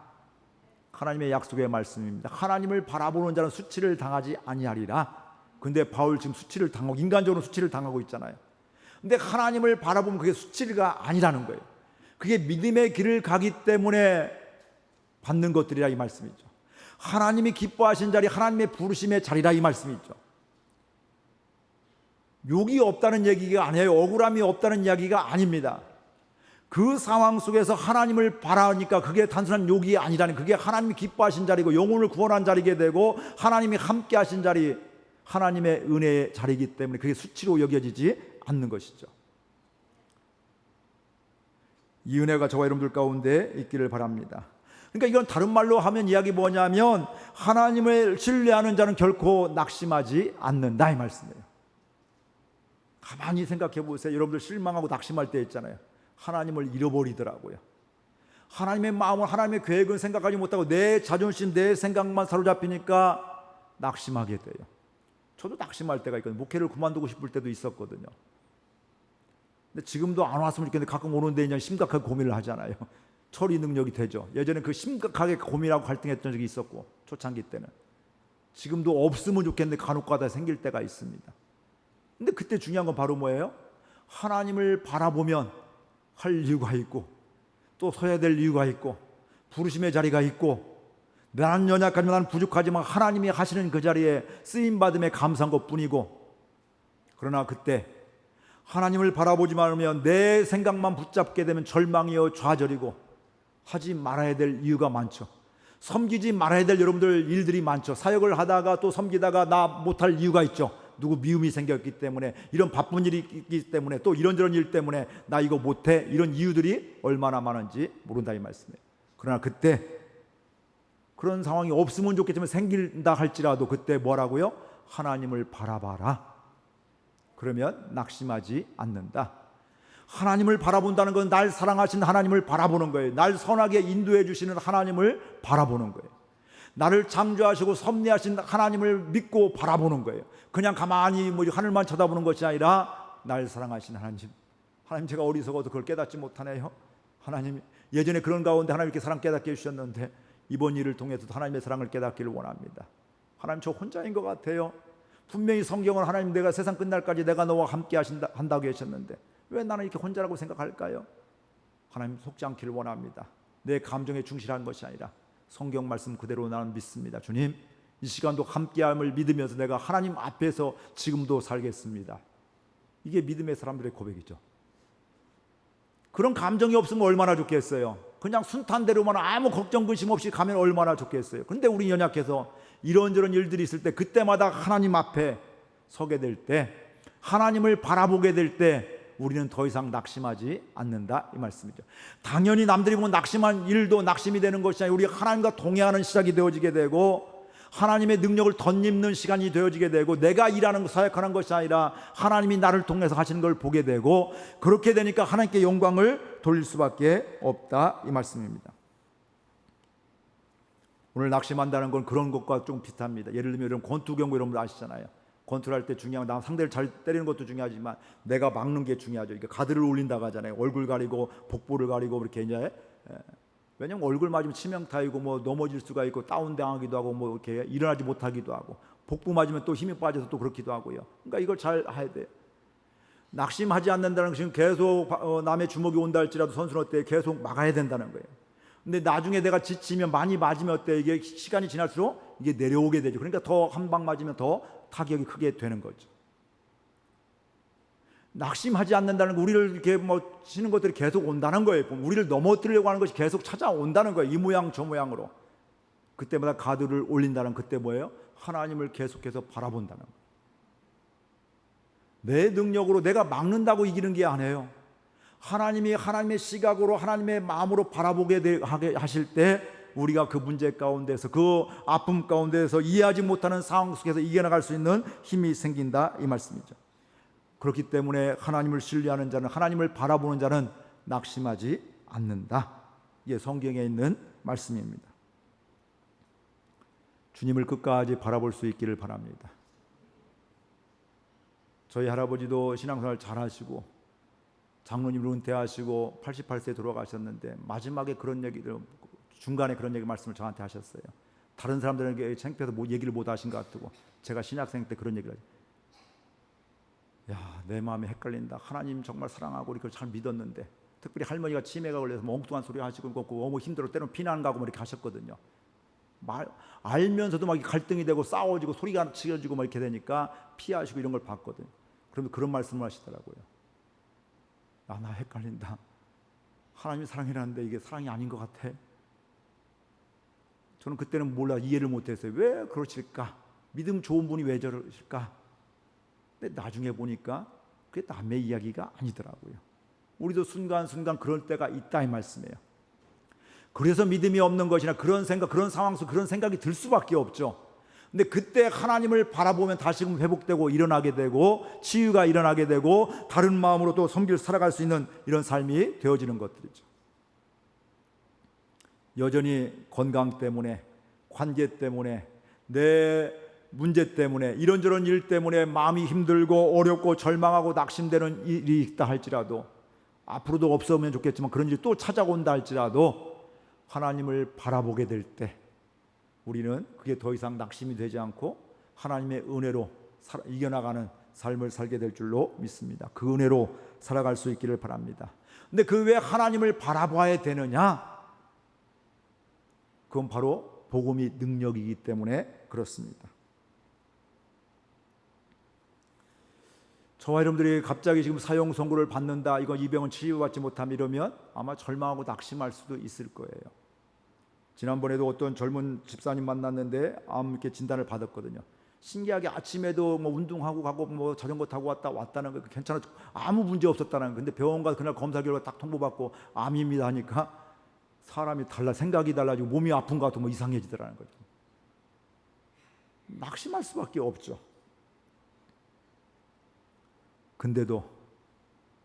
하나님의 약속의 말씀입니다. 하나님을 바라보는 자는 수치를 당하지 아니하리라. 근데 바울 지금 수치를 당하고 인간적으로 수치를 당하고 있잖아요. 근데 하나님을 바라보면 그게 수치가 아니라는 거예요. 그게 믿음의 길을 가기 때문에 받는 것들이라 이 말씀이죠. 하나님이 기뻐하신 자리, 하나님의 부르심의 자리라 이 말씀이죠. 욕이 없다는 얘기가 아니에요. 억울함이 없다는 이야기가 아닙니다. 그 상황 속에서 하나님을 바라니까 그게 단순한 욕이 아니라는, 그게 하나님이 기뻐하신 자리고 영혼을 구원한 자리게 되고 하나님이 함께 하신 자리, 하나님의 은혜의 자리이기 때문에 그게 수치로 여겨지지 않는 것이죠. 이 은혜가 저와 여러분들 가운데 있기를 바랍니다. 그러니까 이건 다른 말로 하면 이야기 뭐냐면 하나님을 신뢰하는 자는 결코 낙심하지 않는다 이 말씀이에요. 가만히 생각해 보세요. 여러분들 실망하고 낙심할 때 있잖아요. 하나님을 잃어버리더라고요. 하나님의 마음을, 하나님의 계획은 생각하지 못하고 내 자존심, 내 생각만 사로잡히니까 낙심하게 돼요. 저도 낙심할 때가 있거든요. 목회를 그만두고 싶을 때도 있었거든요. 근데 지금도 안 왔으면 좋겠는데 가끔 오는데 그냥 심각하게 고민을 하잖아요. 처리 능력이 되죠. 예전에 그 심각하게 고민하고 갈등했던 적이 있었고 초창기 때는. 지금도 없으면 좋겠는데 간혹가다 생길 때가 있습니다. 근데 그때 중요한 건 바로 뭐예요? 하나님을 바라보면 할 이유가 있고 또 서야 될 이유가 있고 부르심의 자리가 있고 나는 연약하지만 나는 부족하지만 하나님이 하시는 그 자리에 쓰임받음에 감사한 것뿐이고, 그러나 그때 하나님을 바라보지 말으면 내 생각만 붙잡게 되면 절망이요 좌절이고 하지 말아야 될 이유가 많죠. 섬기지 말아야 될 여러분들 일들이 많죠. 사역을 하다가 또 섬기다가 나 못할 이유가 있죠. 누구 미움이 생겼기 때문에, 이런 바쁜 일이 있기 때문에, 또 이런저런 일 때문에 나 이거 못해, 이런 이유들이 얼마나 많은지 모른다 이 말씀이에요. 그러나 그때 그런 상황이 없으면 좋겠지만 생긴다 할지라도 그때 뭐라고요? 하나님을 바라봐라. 그러면 낙심하지 않는다. 하나님을 바라본다는 건 날 사랑하신 하나님을 바라보는 거예요. 날 선하게 인도해 주시는 하나님을 바라보는 거예요. 나를 창조하시고 섭리하신 하나님을 믿고 바라보는 거예요. 그냥 가만히 하늘만 쳐다보는 것이 아니라 날 사랑하신 하나님. 하나님, 제가 어리석어도 그걸 깨닫지 못하네요. 하나님, 예전에 그런 가운데 하나님 이렇게 사랑 깨닫게 해주셨는데 이번 일을 통해서도 하나님의 사랑을 깨닫기를 원합니다. 하나님, 저 혼자인 것 같아요. 분명히 성경은 하나님 내가 세상 끝날까지 내가 너와 함께 한다고 하셨는데 왜 나는 이렇게 혼자라고 생각할까요? 하나님, 속지 않기를 원합니다. 내 감정에 충실한 것이 아니라 성경 말씀 그대로 나는 믿습니다. 주님, 이 시간도 함께함을 믿으면서 내가 하나님 앞에서 지금도 살겠습니다. 이게 믿음의 사람들의 고백이죠. 그런 감정이 없으면 얼마나 좋겠어요. 그냥 순탄대로만 아무 걱정 근심 없이 가면 얼마나 좋겠어요. 그런데 우리 연약해서 이런저런 일들이 있을 때 그때마다 하나님 앞에 서게 될 때, 하나님을 바라보게 될 때 우리는 더 이상 낙심하지 않는다 이 말씀이죠. 당연히 남들이 보면 낙심한 일도 낙심이 되는 것이 아니라 우리 하나님과 동행하는 시작이 되어지게 되고 하나님의 능력을 덧입는 시간이 되어지게 되고 내가 일하는 사역하는 것이 아니라 하나님이 나를 통해서 하시는 걸 보게 되고, 그렇게 되니까 하나님께 영광을 돌릴 수밖에 없다 이 말씀입니다. 오늘 낙심한다는 건 그런 것과 좀 비슷합니다. 예를 들면 여러분 권투 경고 여러분 아시잖아요. 권투를 할 때 중요한 건 상대를 잘 때리는 것도 중요하지만 내가 막는 게 중요하죠. 그러니까 가드를 올린다고 하잖아요. 얼굴 가리고 복부를 가리고 그렇게 이제, 왜냐면 얼굴 맞으면 치명타이고 뭐 넘어질 수가 있고 다운당하기도 하고 뭐 이렇게 일어나지 못하기도 하고, 복부 맞으면 또 힘이 빠져서 또 그렇기도 하고요. 그러니까 이걸 잘 해야 돼요. 낙심하지 않는다는 것은 계속 남의 주먹이 온다 할지라도 선수는 어때? 계속 막아야 된다는 거예요. 근데 나중에 내가 지치면 많이 맞으면 어때? 이게 시간이 지날수록 이게 내려오게 되죠. 그러니까 더 한 방 맞으면 더 타격이 크게 되는 거죠. 낙심하지 않는다는 거, 우리를 이렇게 치는 것들이 계속 온다는 거예요. 우리를 넘어뜨리려고 하는 것이 계속 찾아온다는 거예요. 이 모양 저 모양으로. 그때마다 가드를 올린다는, 그때 뭐예요? 하나님을 계속해서 바라본다는 거예요. 내 능력으로 내가 막는다고 이기는 게 아니에요. 하나님이 하나님의 시각으로 하나님의 마음으로 바라보게 하실 때 우리가 그 문제 가운데서, 그 아픔 가운데서 이해하지 못하는 상황 속에서 이겨나갈 수 있는 힘이 생긴다 이 말씀이죠. 그렇기 때문에 하나님을 신뢰하는 자는, 하나님을 바라보는 자는 낙심하지 않는다. 이게 성경에 있는 말씀입니다. 주님을 끝까지 바라볼 수 있기를 바랍니다. 저희 할아버지도 신앙생활 잘하시고 장로님으로 은퇴하시고 88세 돌아가셨는데 마지막에 그런 얘기를, 중간에 그런 얘기 말씀을 저한테 하셨어요. 다른 사람들에게 창피해서 뭐 얘기를 못 하신 것 같고 제가 신학생 때 그런 얘기를 하죠. 야, 내 마음이 헷갈린다. 하나님 정말 사랑하고 이렇게 잘 믿었는데, 특별히 할머니가 치매가 걸려서 뭐 엉뚱한 소리 하시고 너무 힘들어 때로는 피난 가고 뭐 이렇게 하셨거든요. 알면서도 막 갈등이 되고 싸워지고 소리가 치러지고 막 이렇게 되니까 피하시고 이런 걸 봤거든요. 그러면 그런 말씀을 하시더라고요. 야, 나 헷갈린다. 하나님이 사랑이라는데 이게 사랑이 아닌 것 같아. 저는 그때는 이해를 못했어요. 왜 그러실까? 믿음 좋은 분이 왜 저러실까? 근데 나중에 보니까 그게 남의 이야기가 아니더라고요. 우리도 순간순간 그럴 때가 있다 이 말씀이에요. 그래서 믿음이 없는 것이나 그런 생각, 그런 상황 속 그런 생각이 들 수밖에 없죠. 근데 그때 하나님을 바라보면 다시금 회복되고 일어나게 되고 치유가 일어나게 되고 다른 마음으로 또 섬기를 살아갈 수 있는 이런 삶이 되어지는 것들이죠. 여전히 건강 때문에, 관계 때문에, 내 문제 때문에, 이런저런 일 때문에 마음이 힘들고 어렵고 절망하고 낙심되는 일이 있다 할지라도, 앞으로도 없으면 좋겠지만 그런 일이 또 찾아온다 할지라도 하나님을 바라보게 될 때 우리는 그게 더 이상 낙심이 되지 않고 하나님의 은혜로 이겨나가는 삶을 살게 될 줄로 믿습니다. 그 은혜로 살아갈 수 있기를 바랍니다. 근데 그 왜 하나님을 바라봐야 되느냐? 그건 바로 복음이 능력이기 때문에 그렇습니다. 저와 여러분들이 갑자기 지금 사형 선고를 받는다, 이건 이 병은 치유받지 못하면 이러면 아마 절망하고 낙심할 수도 있을 거예요. 지난번에도 어떤 젊은 집사님 만났는데 암 이렇게 진단을 받았거든요. 신기하게 아침에도 뭐 운동하고 가고 뭐 자전거 타고 왔다는 거 괜찮아, 아무 문제 없었다는 거. 근데 병원 가서 그날 검사 결과 딱 통보받고 암입니다 하니까 사람이 달라, 생각이 달라지고 몸이 아픈 것 같고 뭐 이상해지더라는 거죠. 낙심할 수밖에 없죠. 근데도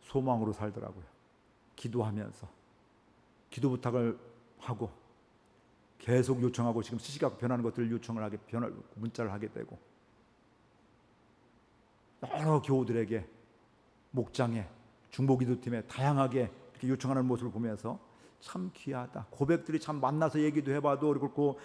소망으로 살더라고요. 기도하면서 기도 부탁을 하고 계속 요청하고, 지금 시시각 변하는 것들을 요청을 하게, 문자를 하게 되고, 여러 교우들에게, 목장에, 중보기도팀에 다양하게 이렇게 요청하는 모습을 보면서 참 귀하다. 고백들이 참 만나서 얘기도 해봐도 그렇고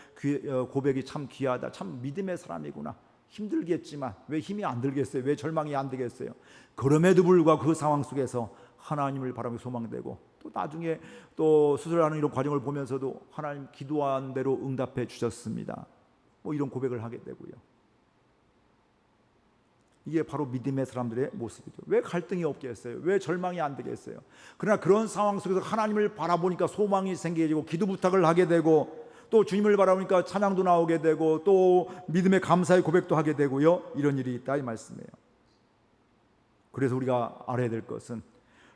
고백이 참 귀하다. 참 믿음의 사람이구나. 힘들겠지만 왜 힘이 안 들겠어요? 왜 절망이 안 되겠어요? 그럼에도 불구하고 그 상황 속에서 하나님을 바라며 소망되고, 또 나중에 또 수술하는 이런 과정을 보면서도 하나님 기도한 대로 응답해 주셨습니다. 뭐 이런 고백을 하게 되고요. 이게 바로 믿음의 사람들의 모습이죠. 왜 갈등이 없겠어요? 왜 절망이 안 되겠어요? 그러나 그런 상황 속에서 하나님을 바라보니까 소망이 생기고 기도 부탁을 하게 되고, 또 주님을 바라보니까 찬양도 나오게 되고, 또 믿음의 감사의 고백도 하게 되고요. 이런 일이 있다 이 말씀이에요. 그래서 우리가 알아야 될 것은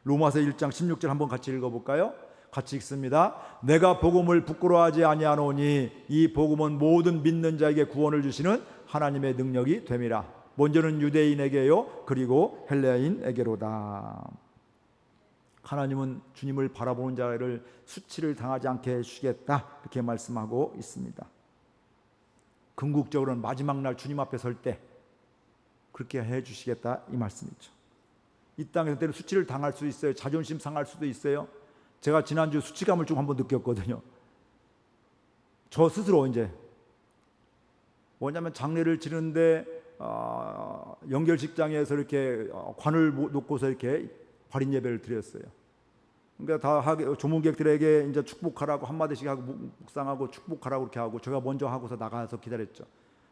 로마서 1장 16절 한번 같이 읽어볼까요? 같이 읽습니다. 내가 복음을 부끄러워하지 아니하노니 이 복음은 모든 믿는 자에게 구원을 주시는 하나님의 능력이 됨이라. 먼저는 유대인에게요, 그리고 헬레인에게로다. 하나님은 주님을 바라보는 자를 수치를 당하지 않게 해주시겠다, 이렇게 말씀하고 있습니다. 궁극적으로는 마지막 날 주님 앞에 설 때 그렇게 해주시겠다 이 말씀이죠. 이 땅에서 때는 수치를 당할 수 있어요. 자존심 상할 수도 있어요. 제가 지난주 수치감을 좀 한번 느꼈거든요. 저 스스로 이제 뭐냐면 장례를 치르는데 연결식장에서 이렇게 관을 놓고서 이렇게 발인 예배를 드렸어요. 그러니까 다 조문객들에게 이제 축복하라고 한마디씩 하고 묵상하고 축복하라고 이렇게 하고, 제가 먼저 하고서 나가서 기다렸죠.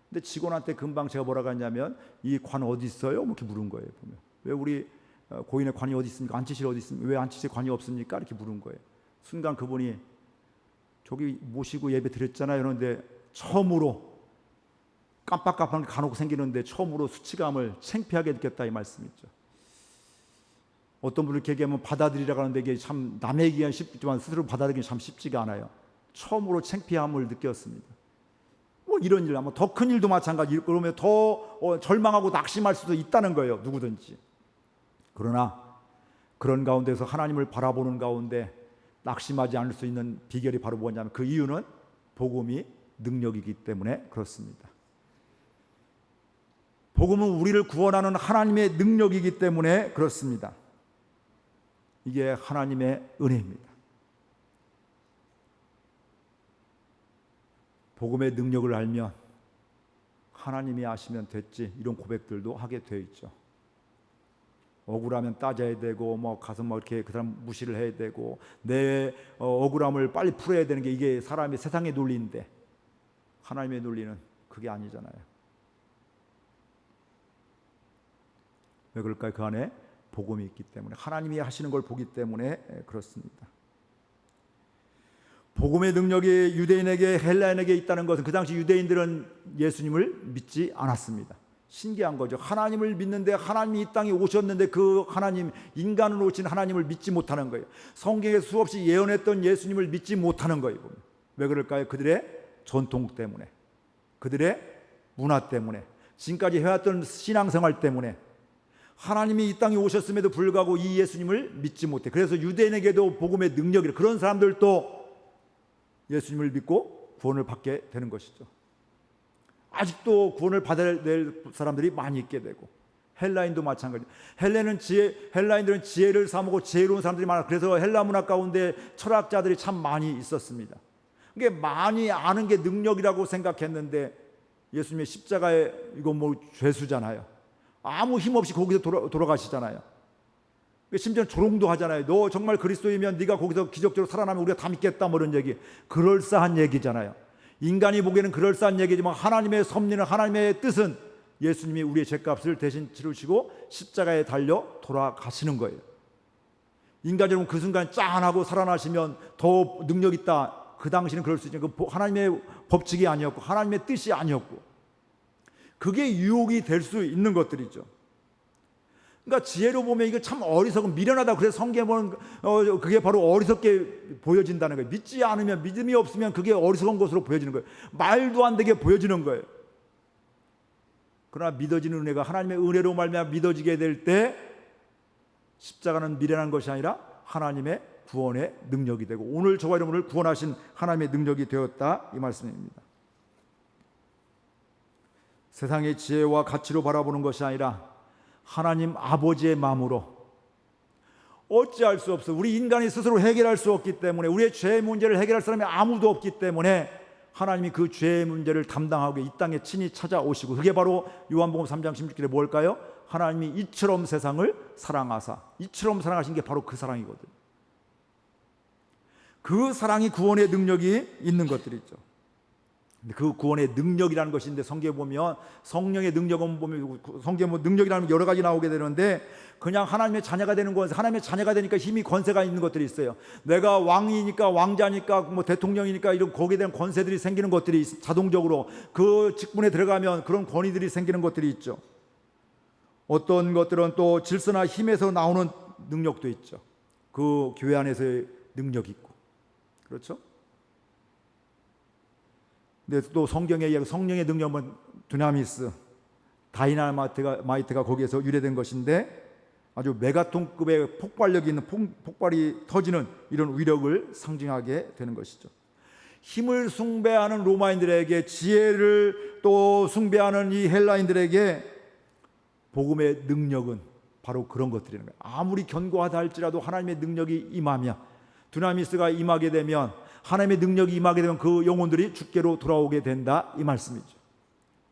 근데 직원한테 금방 제가 뭐라고 했냐면 이 관 어디 있어요? 뭐 이렇게 물은 거예요. 보면 왜 우리 고인의 관이 어디 있습니까? 안치실 어디 있습니까? 왜 안치실 관이 없습니까? 이렇게 물은 거예요. 순간 그분이 저기 모시고 예배 드렸잖아요. 그런데 처음으로 깜빡깜빡 간혹 생기는데 처음으로 수치감을 창피하게 느꼈다 이 말씀이죠. 어떤 분을 이렇게 얘기하면 받아들이라고 하는데 이게 참 남의 얘기는 쉽지만 스스로 받아들이기 참 쉽지가 않아요. 처음으로 창피함을 느꼈습니다. 뭐 이런 일, 아마 더 큰 일도 마찬가지. 그러면 더 절망하고 낙심할 수도 있다는 거예요, 누구든지. 그러나 그런 가운데서 하나님을 바라보는 가운데 낙심하지 않을 수 있는 비결이 바로 뭐냐면, 그 이유는 복음이 능력이기 때문에 그렇습니다. 복음은 우리를 구원하는 하나님의 능력이기 때문에 그렇습니다. 이게 하나님의 은혜입니다. 복음의 능력을 알면 하나님이 아시면 됐지, 이런 고백들도 하게 되어 있죠. 억울하면 따져야 되고, 뭐 가서 뭐 이렇게 그 사람 무시를 해야 되고, 내 억울함을 빨리 풀어야 되는 게 이게 사람의 세상의 논리인데, 하나님의 논리는 그게 아니잖아요. 왜 그럴까요? 그 안에 복음이 있기 때문에, 하나님이 하시는 걸 보기 때문에 그렇습니다. 복음의 능력이 유대인에게 헬라인에게 있다는 것은, 그 당시 유대인들은 예수님을 믿지 않았습니다. 신기한 거죠. 하나님을 믿는데, 하나님이 이 땅에 오셨는데 그 하나님, 인간으로 오신 하나님을 믿지 못하는 거예요. 성경에 수없이 예언했던 예수님을 믿지 못하는 거예요. 왜 그럴까요? 그들의 전통 때문에, 그들의 문화 때문에, 지금까지 해왔던 신앙생활 때문에. 하나님이 이 땅에 오셨음에도 불구하고 이 예수님을 믿지 못해. 그래서 유대인에게도 복음의 능력이, 그런 사람들도 예수님을 믿고 구원을 받게 되는 것이죠. 아직도 구원을 받아야 될 사람들이 많이 있게 되고, 헬라인도 마찬가지. 헬라인들은 지혜를 사모고 지혜로운 사람들이 많아. 그래서 헬라 문화 가운데 철학자들이 참 많이 있었습니다. 그게 많이 아는 게 능력이라고 생각했는데, 예수님의 십자가에 이거 뭐 죄수잖아요. 아무 힘 없이 거기서 돌아가시잖아요. 심지어 조롱도 하잖아요. 너 정말 그리스도이면 네가 거기서 기적적으로 살아나면 우리가 다 믿겠다, 뭐 이런 얘기. 그럴싸한 얘기잖아요. 인간이 보기에는 그럴싸한 얘기지만 하나님의 섭리는, 하나님의 뜻은 예수님이 우리의 죄값을 대신 치르시고 십자가에 달려 돌아가시는 거예요. 인간적으로 그 순간 짠하고 살아나시면 더 능력 있다. 그 당시는 그럴 수 있죠. 그 하나님의 법칙이 아니었고 하나님의 뜻이 아니었고, 그게 유혹이 될 수 있는 것들이죠. 그러니까 지혜로 보면 이거 참 어리석은, 미련하다. 그래서 성경에 보면 그게 바로 어리석게 보여진다는 거예요. 믿지 않으면, 믿음이 없으면 그게 어리석은 것으로 보여지는 거예요. 말도 안 되게 보여지는 거예요. 그러나 믿어지는 은혜가, 하나님의 은혜로 말미암아 믿어지게 될 때 십자가는 미련한 것이 아니라 하나님의 구원의 능력이 되고, 오늘 저와 여러분을 구원하신 하나님의 능력이 되었다, 이 말씀입니다. 세상의 지혜와 가치로 바라보는 것이 아니라 하나님 아버지의 마음으로, 어찌할 수 없어. 우리 인간이 스스로 해결할 수 없기 때문에, 우리의 죄의 문제를 해결할 사람이 아무도 없기 때문에 하나님이 그 죄의 문제를 담당하고 이 땅에 친히 찾아오시고, 그게 바로 요한복음 3장 16절에 뭘까요? 하나님이 이처럼 세상을 사랑하사, 이처럼 사랑하신 게 바로 그 사랑이거든요. 그 사랑이 구원의 능력이 있는 것들이죠. 그 구원의 능력이라는 것인데, 성경에 보면 성령의 능력은 보면, 성경에 뭐 능력이라는 여러 가지 나오게 되는데, 그냥 하나님의 자녀가 되는 건, 하나님의 자녀가 되니까 힘이, 권세가 있는 것들이 있어요. 내가 왕이니까, 왕자니까, 뭐 대통령이니까 이런 거기에 대한 권세들이 생기는 것들이 자동적으로, 그 직분에 들어가면 그런 권위들이 생기는 것들이 있죠. 어떤 것들은 또 질서나 힘에서 나오는 능력도 있죠. 그 교회 안에서의 능력이 있고, 그렇죠? 근데 또 성경에 성령의 능력은 두나미스, 다이나마이트가 거기에서 유래된 것인데, 아주 메가톤급의 폭발력이 있는, 폭발이 터지는 이런 위력을 상징하게 되는 것이죠. 힘을 숭배하는 로마인들에게, 지혜를 또 숭배하는 이 헬라인들에게 복음의 능력은 바로 그런 것들이라는 거예요. 아무리 견고하다 할지라도 하나님의 능력이 임하면, 두나미스가 임하게 되면, 하나님의 능력이 임하게 되면 그 영혼들이 주께로 돌아오게 된다, 이 말씀이죠.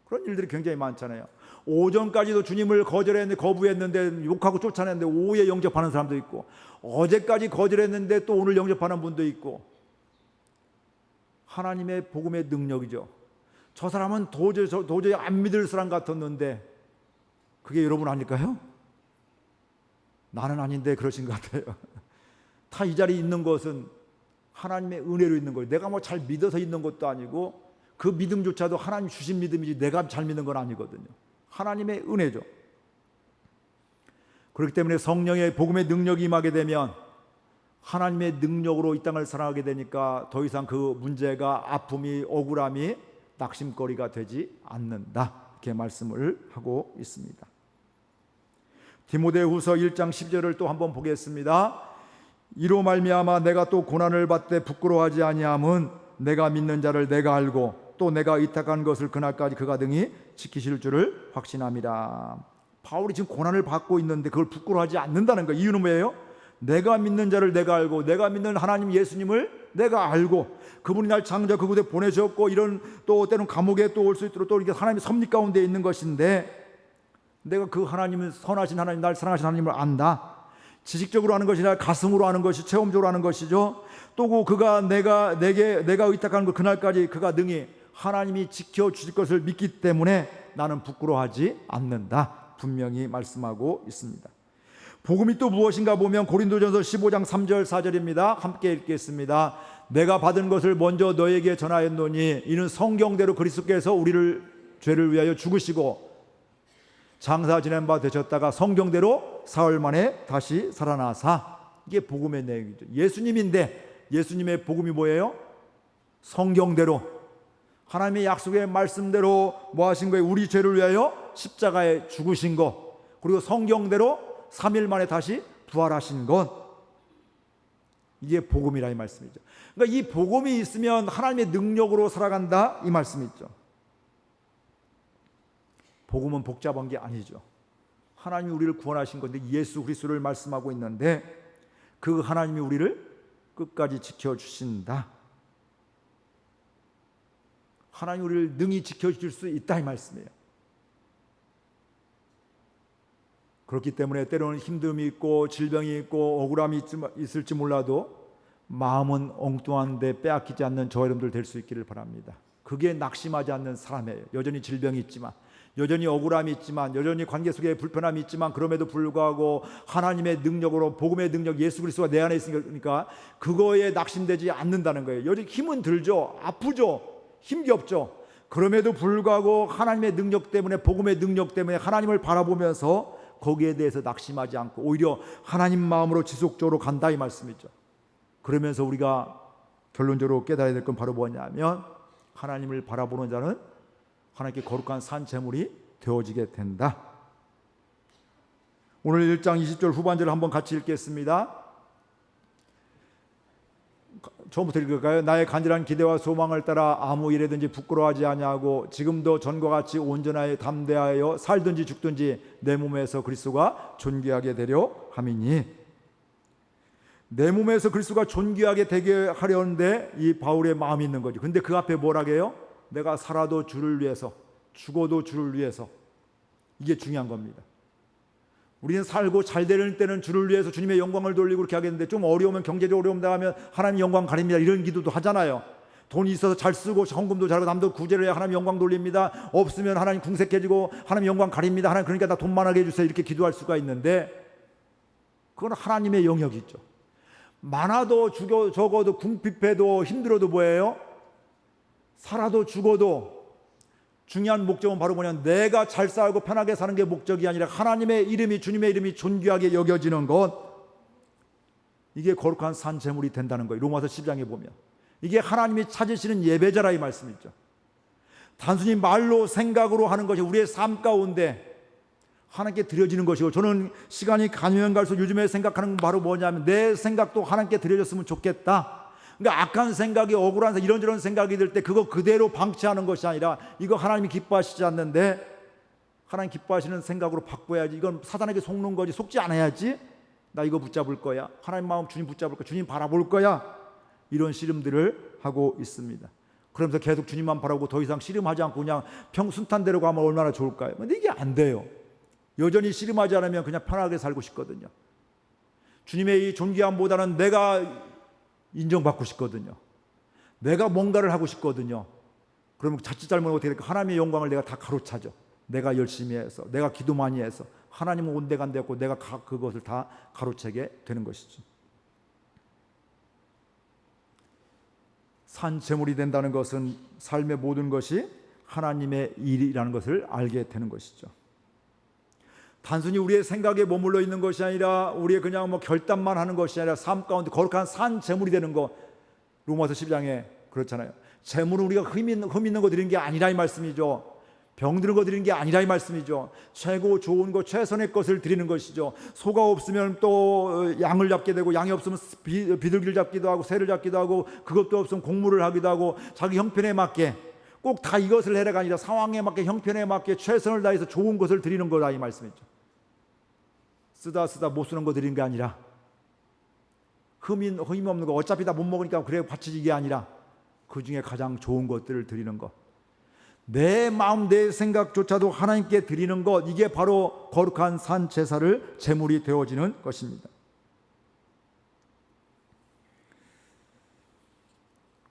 그런 일들이 굉장히 많잖아요. 오전까지도 주님을 거부했는데 욕하고 쫓아냈는데 오후에 영접하는 사람도 있고, 어제까지 거절했는데 또 오늘 영접하는 분도 있고. 하나님의 복음의 능력이죠. 저 사람은 도저히 안 믿을 사람 같았는데 그게 여러분 아닐까요? 나는 아닌데 그러신 것 같아요. 다 이 자리에 있는 것은 하나님의 은혜로 있는 거예요. 내가 뭐 잘 믿어서 있는 것도 아니고, 그 믿음조차도 하나님 주신 믿음이지 내가 잘 믿는 건 아니거든요. 하나님의 은혜죠. 그렇기 때문에 성령의 복음의 능력이 임하게 되면 하나님의 능력으로 이 땅을 살아가게 되니까 더 이상 그 문제가, 아픔이, 억울함이 낙심거리가 되지 않는다, 이렇게 말씀을 하고 있습니다. 디모데후서 1장 10절을 또 한번 보겠습니다. 이로 말미암아 내가 또 고난을 받되 부끄러워하지 아니함은 내가 믿는 자를 내가 알고 또 내가 의탁한 것을 그날까지 그가 등이 지키실 줄을 확신함이라. 바울이 지금 고난을 받고 있는데 그걸 부끄러워하지 않는다는 거예요. 이유는 뭐예요? 내가 믿는 자를 내가 알고, 내가 믿는 하나님 예수님을 내가 알고, 그분이 날 창조하 그곳에 보내셨고, 이런 또 때로는 감옥에 또 올 수 있도록 또 이게 하나님의 섭리 가운데 있는 것인데, 내가 그 하나님은 선하신 하나님, 날 사랑하신 하나님을 안다. 지식적으로 아는 것이 아니라 가슴으로 아는 것이, 체험적으로 아는 것이죠. 또 그가 내가 의탁하는 것 그날까지 그가 능히 하나님이 지켜주실 것을 믿기 때문에 나는 부끄러워하지 않는다, 분명히 말씀하고 있습니다. 복음이 또 무엇인가 보면 고린도전서 15장 3절 4절입니다. 함께 읽겠습니다. 내가 받은 것을 먼저 너에게 전하였노니 이는 성경대로 그리스도께서 우리를 죄를 위하여 죽으시고 장사 지낸 바 되셨다가 성경대로 사흘 만에 다시 살아나사. 이게 복음의 내용이죠. 예수님인데 예수님의 복음이 뭐예요? 성경대로 하나님의 약속의 말씀대로 뭐 하신 거예요? 우리 죄를 위하여 십자가에 죽으신 것, 그리고 성경대로 3일 만에 다시 부활하신 것. 이게 복음이라 이 말씀이죠. 그러니까 이 복음이 있으면 하나님의 능력으로 살아간다 이 말씀이죠. 복음은 복잡한 게 아니죠. 하나님이 우리를 구원하신 건데 예수 그리스도를 말씀하고 있는데 그 하나님이 우리를 끝까지 지켜주신다. 하나님이 우리를 능히 지켜줄 수 있다 이 말씀이에요. 그렇기 때문에 때로는 힘듦이 있고 질병이 있고 억울함이 있을지 몰라도 마음은 엉뚱한데 빼앗기지 않는 저 여러분들 될 수 있기를 바랍니다. 그게 낙심하지 않는 사람이에요. 여전히 질병이 있지만, 여전히 억울함이 있지만, 여전히 관계 속에 불편함이 있지만 그럼에도 불구하고 하나님의 능력으로, 복음의 능력, 예수 그리스도가 내 안에 있으니까 그거에 낙심되지 않는다는 거예요. 여전히 힘은 들죠. 아프죠. 힘겹죠. 그럼에도 불구하고 하나님의 능력 때문에, 복음의 능력 때문에 하나님을 바라보면서 거기에 대해서 낙심하지 않고 오히려 하나님 마음으로 지속적으로 간다 이 말씀이죠. 그러면서 우리가 결론적으로 깨달아야 될 건 바로 뭐냐면 하나님을 바라보는 자는 하나님께 거룩한 산 제물이 되어지게 된다. 오늘 1장 20절 후반절을 한번 같이 읽겠습니다. 처음부터 읽을까요? 나의 간절한 기대와 소망을 따라 아무 일에든지 부끄러워하지 아니하고 지금도 전과 같이 온전하여 담대하여 살든지 죽든지 내 몸에서 그리스도가 존귀하게 되려 함이니. 내 몸에서 그리스도가 존귀하게 되게 하려는데 이 바울의 마음이 있는 거죠. 근데 그 앞에 뭐라고 해요? 내가 살아도 주를 위해서, 죽어도 주를 위해서. 이게 중요한 겁니다. 우리는 살고 잘 되는 때는 주를 위해서 주님의 영광을 돌리고 그렇게 하겠는데 좀 어려우면, 경제적 어려움 당하면 하나님 영광 가립니다 이런 기도도 하잖아요. 돈이 있어서 잘 쓰고 헌금도 잘하고 남도 구제를 해야 하나님 영광 돌립니다. 없으면 하나님 궁색해지고 하나님 영광 가립니다. 하나님 그러니까 나 돈 많게 해주세요 이렇게 기도할 수가 있는데 그건 하나님의 영역이죠. 많아도 적어도 궁핍해도 힘들어도 뭐예요? 살아도 죽어도 중요한 목적은 바로 뭐냐면 내가 잘 살고 편하게 사는 게 목적이 아니라 하나님의 이름이, 주님의 이름이 존귀하게 여겨지는 것, 이게 거룩한 산 제물이 된다는 거예요. 로마서 10장에 보면 이게 하나님이 찾으시는 예배자라 이 말씀이죠. 단순히 말로 생각으로 하는 것이 우리의 삶 가운데 하나님께 드려지는 것이고, 저는 시간이 가면 갈수록 요즘에 생각하는 건 바로 뭐냐면 내 생각도 하나님께 드려졌으면 좋겠다. 그러니까 악한 생각이, 억울한 생각, 이런저런 생각이 들 때 그거 그대로 방치하는 것이 아니라 이거 하나님이 기뻐하시지 않는데 하나님 기뻐하시는 생각으로 바꿔야지. 이건 사단에게 속는 거지. 속지 않아야지. 나 이거 붙잡을 거야. 하나님 마음 주님 붙잡을 거야. 주님 바라볼 거야. 이런 씨름들을 하고 있습니다. 그러면서 계속 주님만 바라보고 더 이상 씨름하지 않고 그냥 평순탄대로 가면 얼마나 좋을까요? 근데 이게 안 돼요. 여전히 씨름하지 않으면 그냥 편하게 살고 싶거든요. 주님의 이 존귀함보다는 내가 인정받고 싶거든요. 내가 뭔가를 하고 싶거든요. 그러면 자칫 잘못하면 어떻게 될까? 하나님의 영광을 내가 다 가로차죠. 내가 열심히 해서, 내가 기도 많이 해서 하나님은 온데간데없고 내가 그것을 다 가로채게 되는 것이죠. 산 제물이 된다는 것은 삶의 모든 것이 하나님의 일이라는 것을 알게 되는 것이죠. 단순히 우리의 생각에 머물러 있는 것이 아니라 우리의 그냥 뭐 결단만 하는 것이 아니라 삶 가운데 거룩한 산 제물이 되는 것. 로마서 10장에 그렇잖아요. 제물은 우리가 흠 있는 거 드리는 게 아니라 이 말씀이죠. 병 드는 거 드리는 게 아니라 이 말씀이죠. 최고 좋은 것, 최선의 것을 드리는 것이죠. 소가 없으면 또 양을 잡게 되고, 양이 없으면 비둘기를 잡기도 하고 새를 잡기도 하고, 그것도 없으면 곡물을 하기도 하고, 자기 형편에 맞게 꼭 다 이것을 해라가 아니라 상황에 맞게, 형편에 맞게 최선을 다해서 좋은 것을 드리는 거다 이 말씀이죠. 쓰다 못 쓰는 거 드리는 게 아니라, 흠이 없는 거 어차피 다 못 먹으니까 그래 바치지, 이게 아니라 그 중에 가장 좋은 것들을 드리는 것, 내 마음 내 생각조차도 하나님께 드리는 것, 이게 바로 거룩한 산 제사를 제물이 되어지는 것입니다.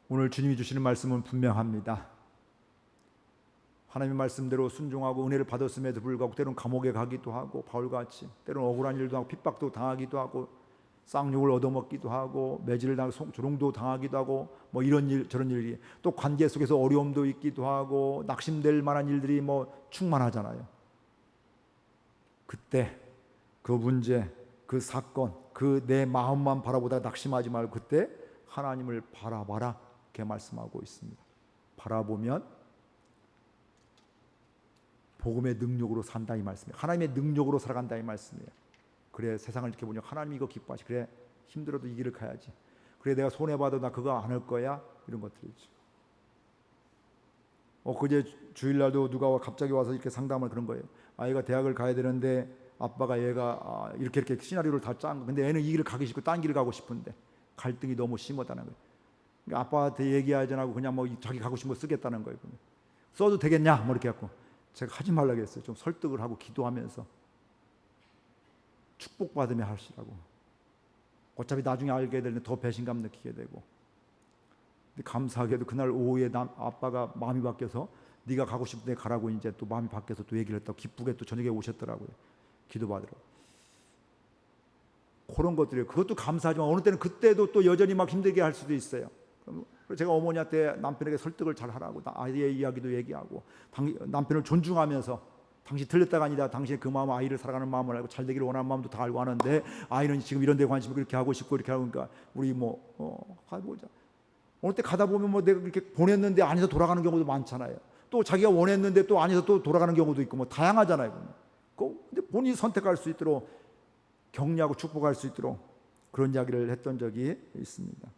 오늘 주님이 주시는 말씀은 분명합니다. 하나님의 말씀대로 순종하고 은혜를 받았음에도 불구하고 때로는 감옥에 가기도 하고, 바울같이 때로는 억울한 일도 하고 핍박도 당하기도 하고 쌍욕을 얻어먹기도 하고 매질을 당하고 조롱도 당하기도 하고 뭐 이런 일 저런 일이, 또 관계 속에서 어려움도 있기도 하고 낙심될 만한 일들이 뭐 충만하잖아요. 그때 그 문제, 그 사건, 그 내 마음만 바라보다 낙심하지 말고 그때 하나님을 바라봐라, 이렇게 말씀하고 있습니다. 바라보면 복음의 능력으로 산다 이 말씀이에요. 하나님의 능력으로 살아간다 이 말씀이에요. 그래 세상을 이렇게 보니 하나님이 이거 기뻐하시. 그래 힘들어도 이 길을 가야지. 그래 내가 손해봐도 나 그거 안 할 거야. 이런 것들이죠. 그제 주일날도 누가 갑자기 와서 이렇게 상담을 그런 거예요. 아이가 대학을 가야 되는데 아빠가 얘가 이렇게 시나리오를 다 짠 거. 근데 애는 이 길을 가기 싫고 딴 길을 가고 싶은데 갈등이 너무 심하다는 거예요. 그러니까 아빠한테 얘기하지 않고 그냥 뭐 자기 가고 싶은 거 쓰겠다는 거예요. 써도 되겠냐? 뭐 이렇게 갖고 제가 하지 말라고 했어요. 좀 설득을 하고 기도하면서 축복받으며 하시라고. 어차피 나중에 알게 되는데 더 배신감 느끼게 되고. 근데 감사하게도 그날 오후에 아빠가 마음이 바뀌어서 네가 가고 싶은 데 가라고 이제 또 마음이 바뀌어서 또 얘기를 했다고 기쁘게 또 저녁에 오셨더라고요. 기도받으러. 그런 것들이에요. 그것도 감사하지만 어느 때는 그때도 또 여전히 막 힘들게 할 수도 있어요. 제가 어머니한테 남편에게 설득을 잘 하라고 아이의 이야기도 얘기하고 남편을 존중하면서 당신 틀렸다가 아니다. 당신의 그 마음 아이를 사랑하는 마음을 알고 잘 되기를 원하는 마음도 다 알고 하는데 아이는 지금 이런 데 관심을 그렇게 하고 싶고 이렇게 하니까 우리 가보자. 어느 때 가다 보면 내가 이렇게 보냈는데 아니서 돌아가는 경우도 많잖아요. 또 자기가 원했는데 또 아니서 또 돌아가는 경우도 있고 다양하잖아요. 근데 본인이 선택할 수 있도록 격려하고 축복할 수 있도록 그런 이야기를 했던 적이 있습니다.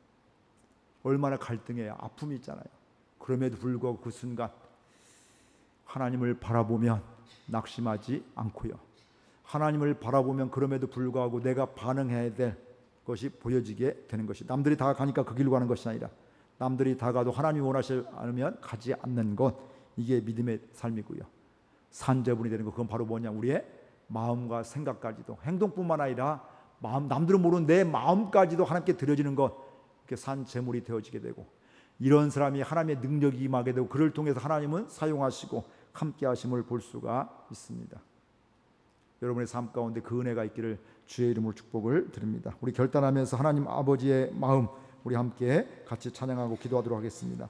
얼마나 갈등해요. 아픔이 있잖아요. 그럼에도 불구하고 그 순간 하나님을 바라보면 낙심하지 않고요. 하나님을 바라보면 그럼에도 불구하고 내가 반응해야 될 것이 보여지게 되는 것이, 남들이 다 가니까 그 길로 가는 것이 아니라 남들이 다 가도 하나님이 원하지 않으면 가지 않는 것, 이게 믿음의 삶이고요. 산제분이 되는 것, 그건 바로 뭐냐, 우리의 마음과 생각까지도, 행동뿐만 아니라 마음, 남들은 모르는 내 마음까지도 하나님께 드려지는 것, 이렇게 산제물이 되어지게 되고, 이런 사람이 하나님의 능력이 임하게 되고 그를 통해서 하나님은 사용하시고 함께 하심을 볼 수가 있습니다. 여러분의 삶 가운데 그 은혜가 있기를 주의 이름으로 축복을 드립니다. 우리 결단하면서 하나님 아버지의 마음 우리 함께 같이 찬양하고 기도하도록 하겠습니다.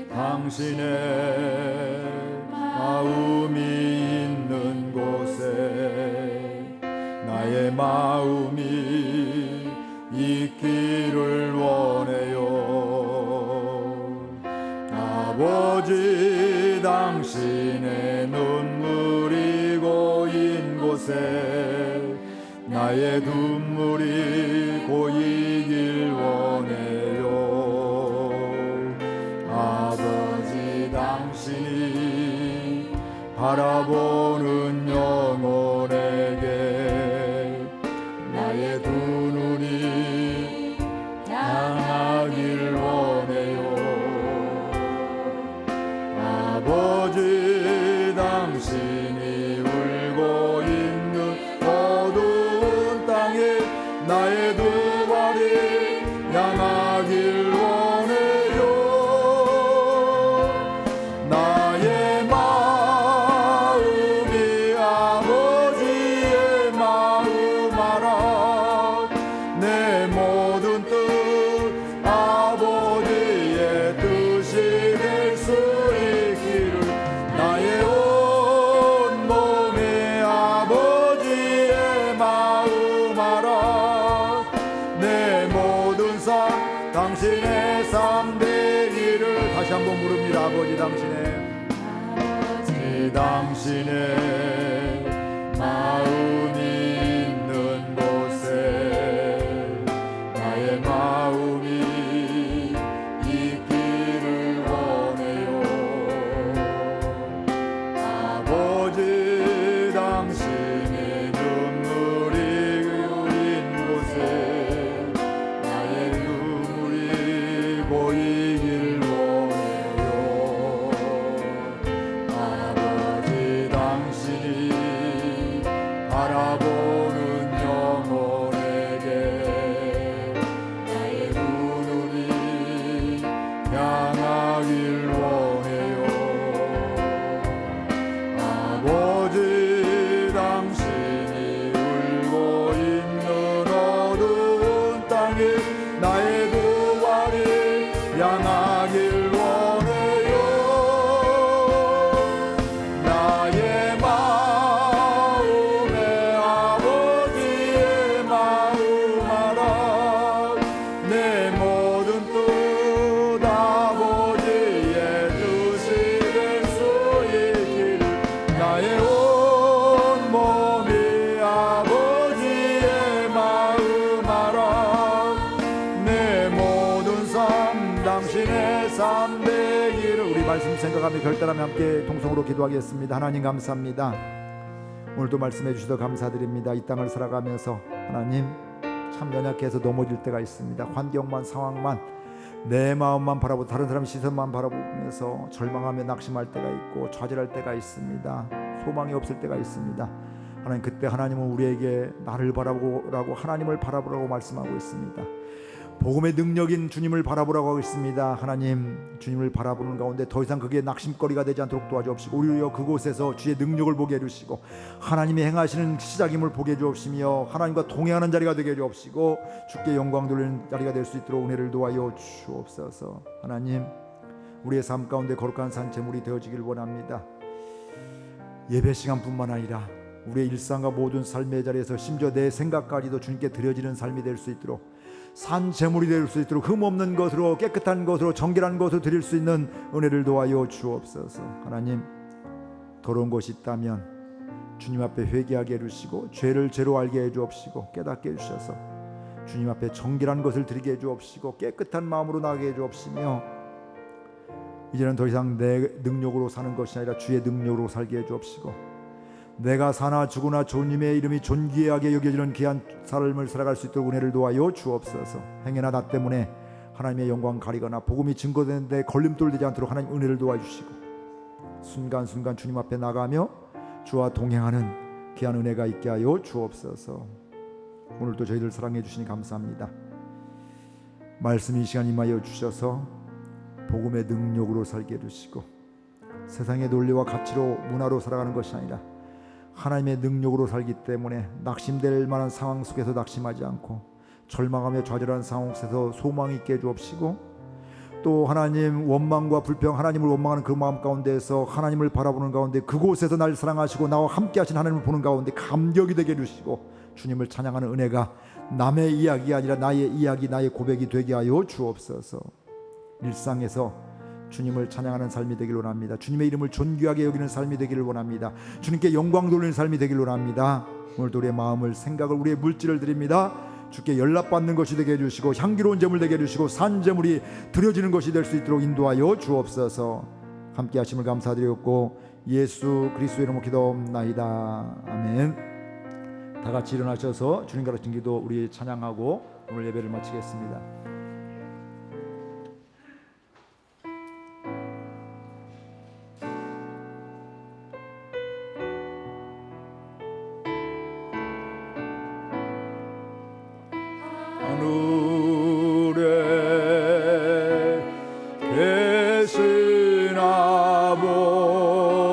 당신의 마음이 있는 곳에 나의 마음이 있기를 원해요. 아버지, 당신의 눈물이 고인 곳에 나의 눈물이 고이길 원해요. 아버지, 당신이 바라보는 영혼에게 나의 두 눈이 향하길 원해요. 아버지, 당신이 울고 있는 어두운 땅에 나의 두 발이 향하길 원해요. 나의 마음이 아버지의 마음 알아. 내 모든 뜻 아버지의 뜻이 될 수 있기를. 나의 온 몸이 아버지의 마음 알아. 내 모든 삶 당신의 삶 되기를. 다시 한번 부릅니다. 아버지, 당신의 마음이 있는 곳에 나의 마음이 있기를 원해요. 아버지, 당신의 눈물이 고인 곳에 나의 눈물이 고이길 원해요. 아버지, 당신이 바라보는 영혼에게 나의 두 눈이 향하길 원해요. 아버지, 당신이 울고 찬양하길 원해요. 나의 마음에 아버지의 마음 알아. 내 모든 뜻 아버지의 뜻이 될 수 있기를. 나의 온 몸이 아버지의 마음 알아. 내 모든 삶 당신의 삶 되기를. 우리 말씀 생각하며 결단하며 함께 통성으로 기도하겠습니다. 하나님 감사합니다. 오늘도 말씀해 주셔서 감사드립니다. 이 땅을 살아가면서 하나님 참 연약해서 넘어질 때가 있습니다. 환경만 상황만 내 마음만 바라보고 다른 사람 시선만 바라보면서 절망하며 낙심할 때가 있고 좌절할 때가 있습니다. 소망이 없을 때가 있습니다. 하나님, 그때 하나님은 우리에게 나를 바라보라고, 하나님을 바라보라고 말씀하고 있습니다. 복음의 능력인 주님을 바라보라고 하고 있습니다. 하나님, 주님을 바라보는 가운데 더 이상 그게 낙심거리가 되지 않도록 도와주옵시고, 오히려 그곳에서 주의 능력을 보게 해주시고 하나님이 행하시는 시작임을 보게 해주옵시며 하나님과 동행하는 자리가 되게 해주옵시고 주께 영광 돌리는 자리가 될 수 있도록 은혜를 도와여 주옵소서. 하나님, 우리의 삶 가운데 거룩한 산재물이 되어지길 원합니다. 예배 시간뿐만 아니라 우리의 일상과 모든 삶의 자리에서 심지어 내 생각까지도 주님께 드려지는 삶이 될 수 있도록, 산 제물이 될 수 있도록 흠없는 것으로, 깨끗한 것으로, 정결한 것으로 드릴 수 있는 은혜를 도와여 주옵소서. 하나님, 더러운 것이 있다면 주님 앞에 회개하게 해주시고 죄를 죄로 알게 해주옵시고 깨닫게 해주셔서 주님 앞에 정결한 것을 드리게 해주옵시고 깨끗한 마음으로 나가게 해주옵시며 이제는 더 이상 내 능력으로 사는 것이 아니라 주의 능력으로 살게 해주옵시고 내가 사나 죽으나 주님의 이름이 존귀하게 여겨지는 귀한 삶을 살아갈 수 있도록 은혜를 도와여 주옵소서. 행여나 나 때문에 하나님의 영광 가리거나 복음이 증거되는데 걸림돌 되지 않도록 하나님 은혜를 도와주시고 순간순간 주님 앞에 나가며 주와 동행하는 귀한 은혜가 있게 하여 주옵소서. 오늘도 저희들 사랑해 주시니 감사합니다. 말씀이 이 시간 임하여 주셔서 복음의 능력으로 살게 해주시고 세상의 논리와 가치로 문화로 살아가는 것이 아니라 하나님의 능력으로 살기 때문에 낙심될 만한 상황 속에서 낙심하지 않고 절망하며 좌절하는 상황 속에서 소망 있게 해주옵시고 또 하나님 원망과 불평, 하나님을 원망하는 그 마음 가운데에서 하나님을 바라보는 가운데 그곳에서 날 사랑하시고 나와 함께 하신 하나님을 보는 가운데 감격이 되게 해주시고 주님을 찬양하는 은혜가 남의 이야기가 아니라 나의 이야기, 나의 고백이 되게 하여 주옵소서. 일상에서 주님을 찬양하는 삶이 되기를 원합니다. 주님의 이름을 존귀하게 여기는 삶이 되기를 원합니다. 주님께 영광 돌리는 삶이 되기를 원합니다. 오늘도 우리의 마음을, 생각을, 우리의 물질을 드립니다. 주께 연락받는 것이 되게 해주시고 향기로운 제물 되게 해주시고 산 제물이 드려지는 것이 될 수 있도록 인도하여 주옵소서. 함께 하심을 감사드리옵고 예수 그리스도의 이름으로 기도옵나이다. 아멘. 다 같이 일어나셔서 주님 가르친 기도 우리 찬양하고 오늘 예배를 마치겠습니다. 하늘에 계신 아버지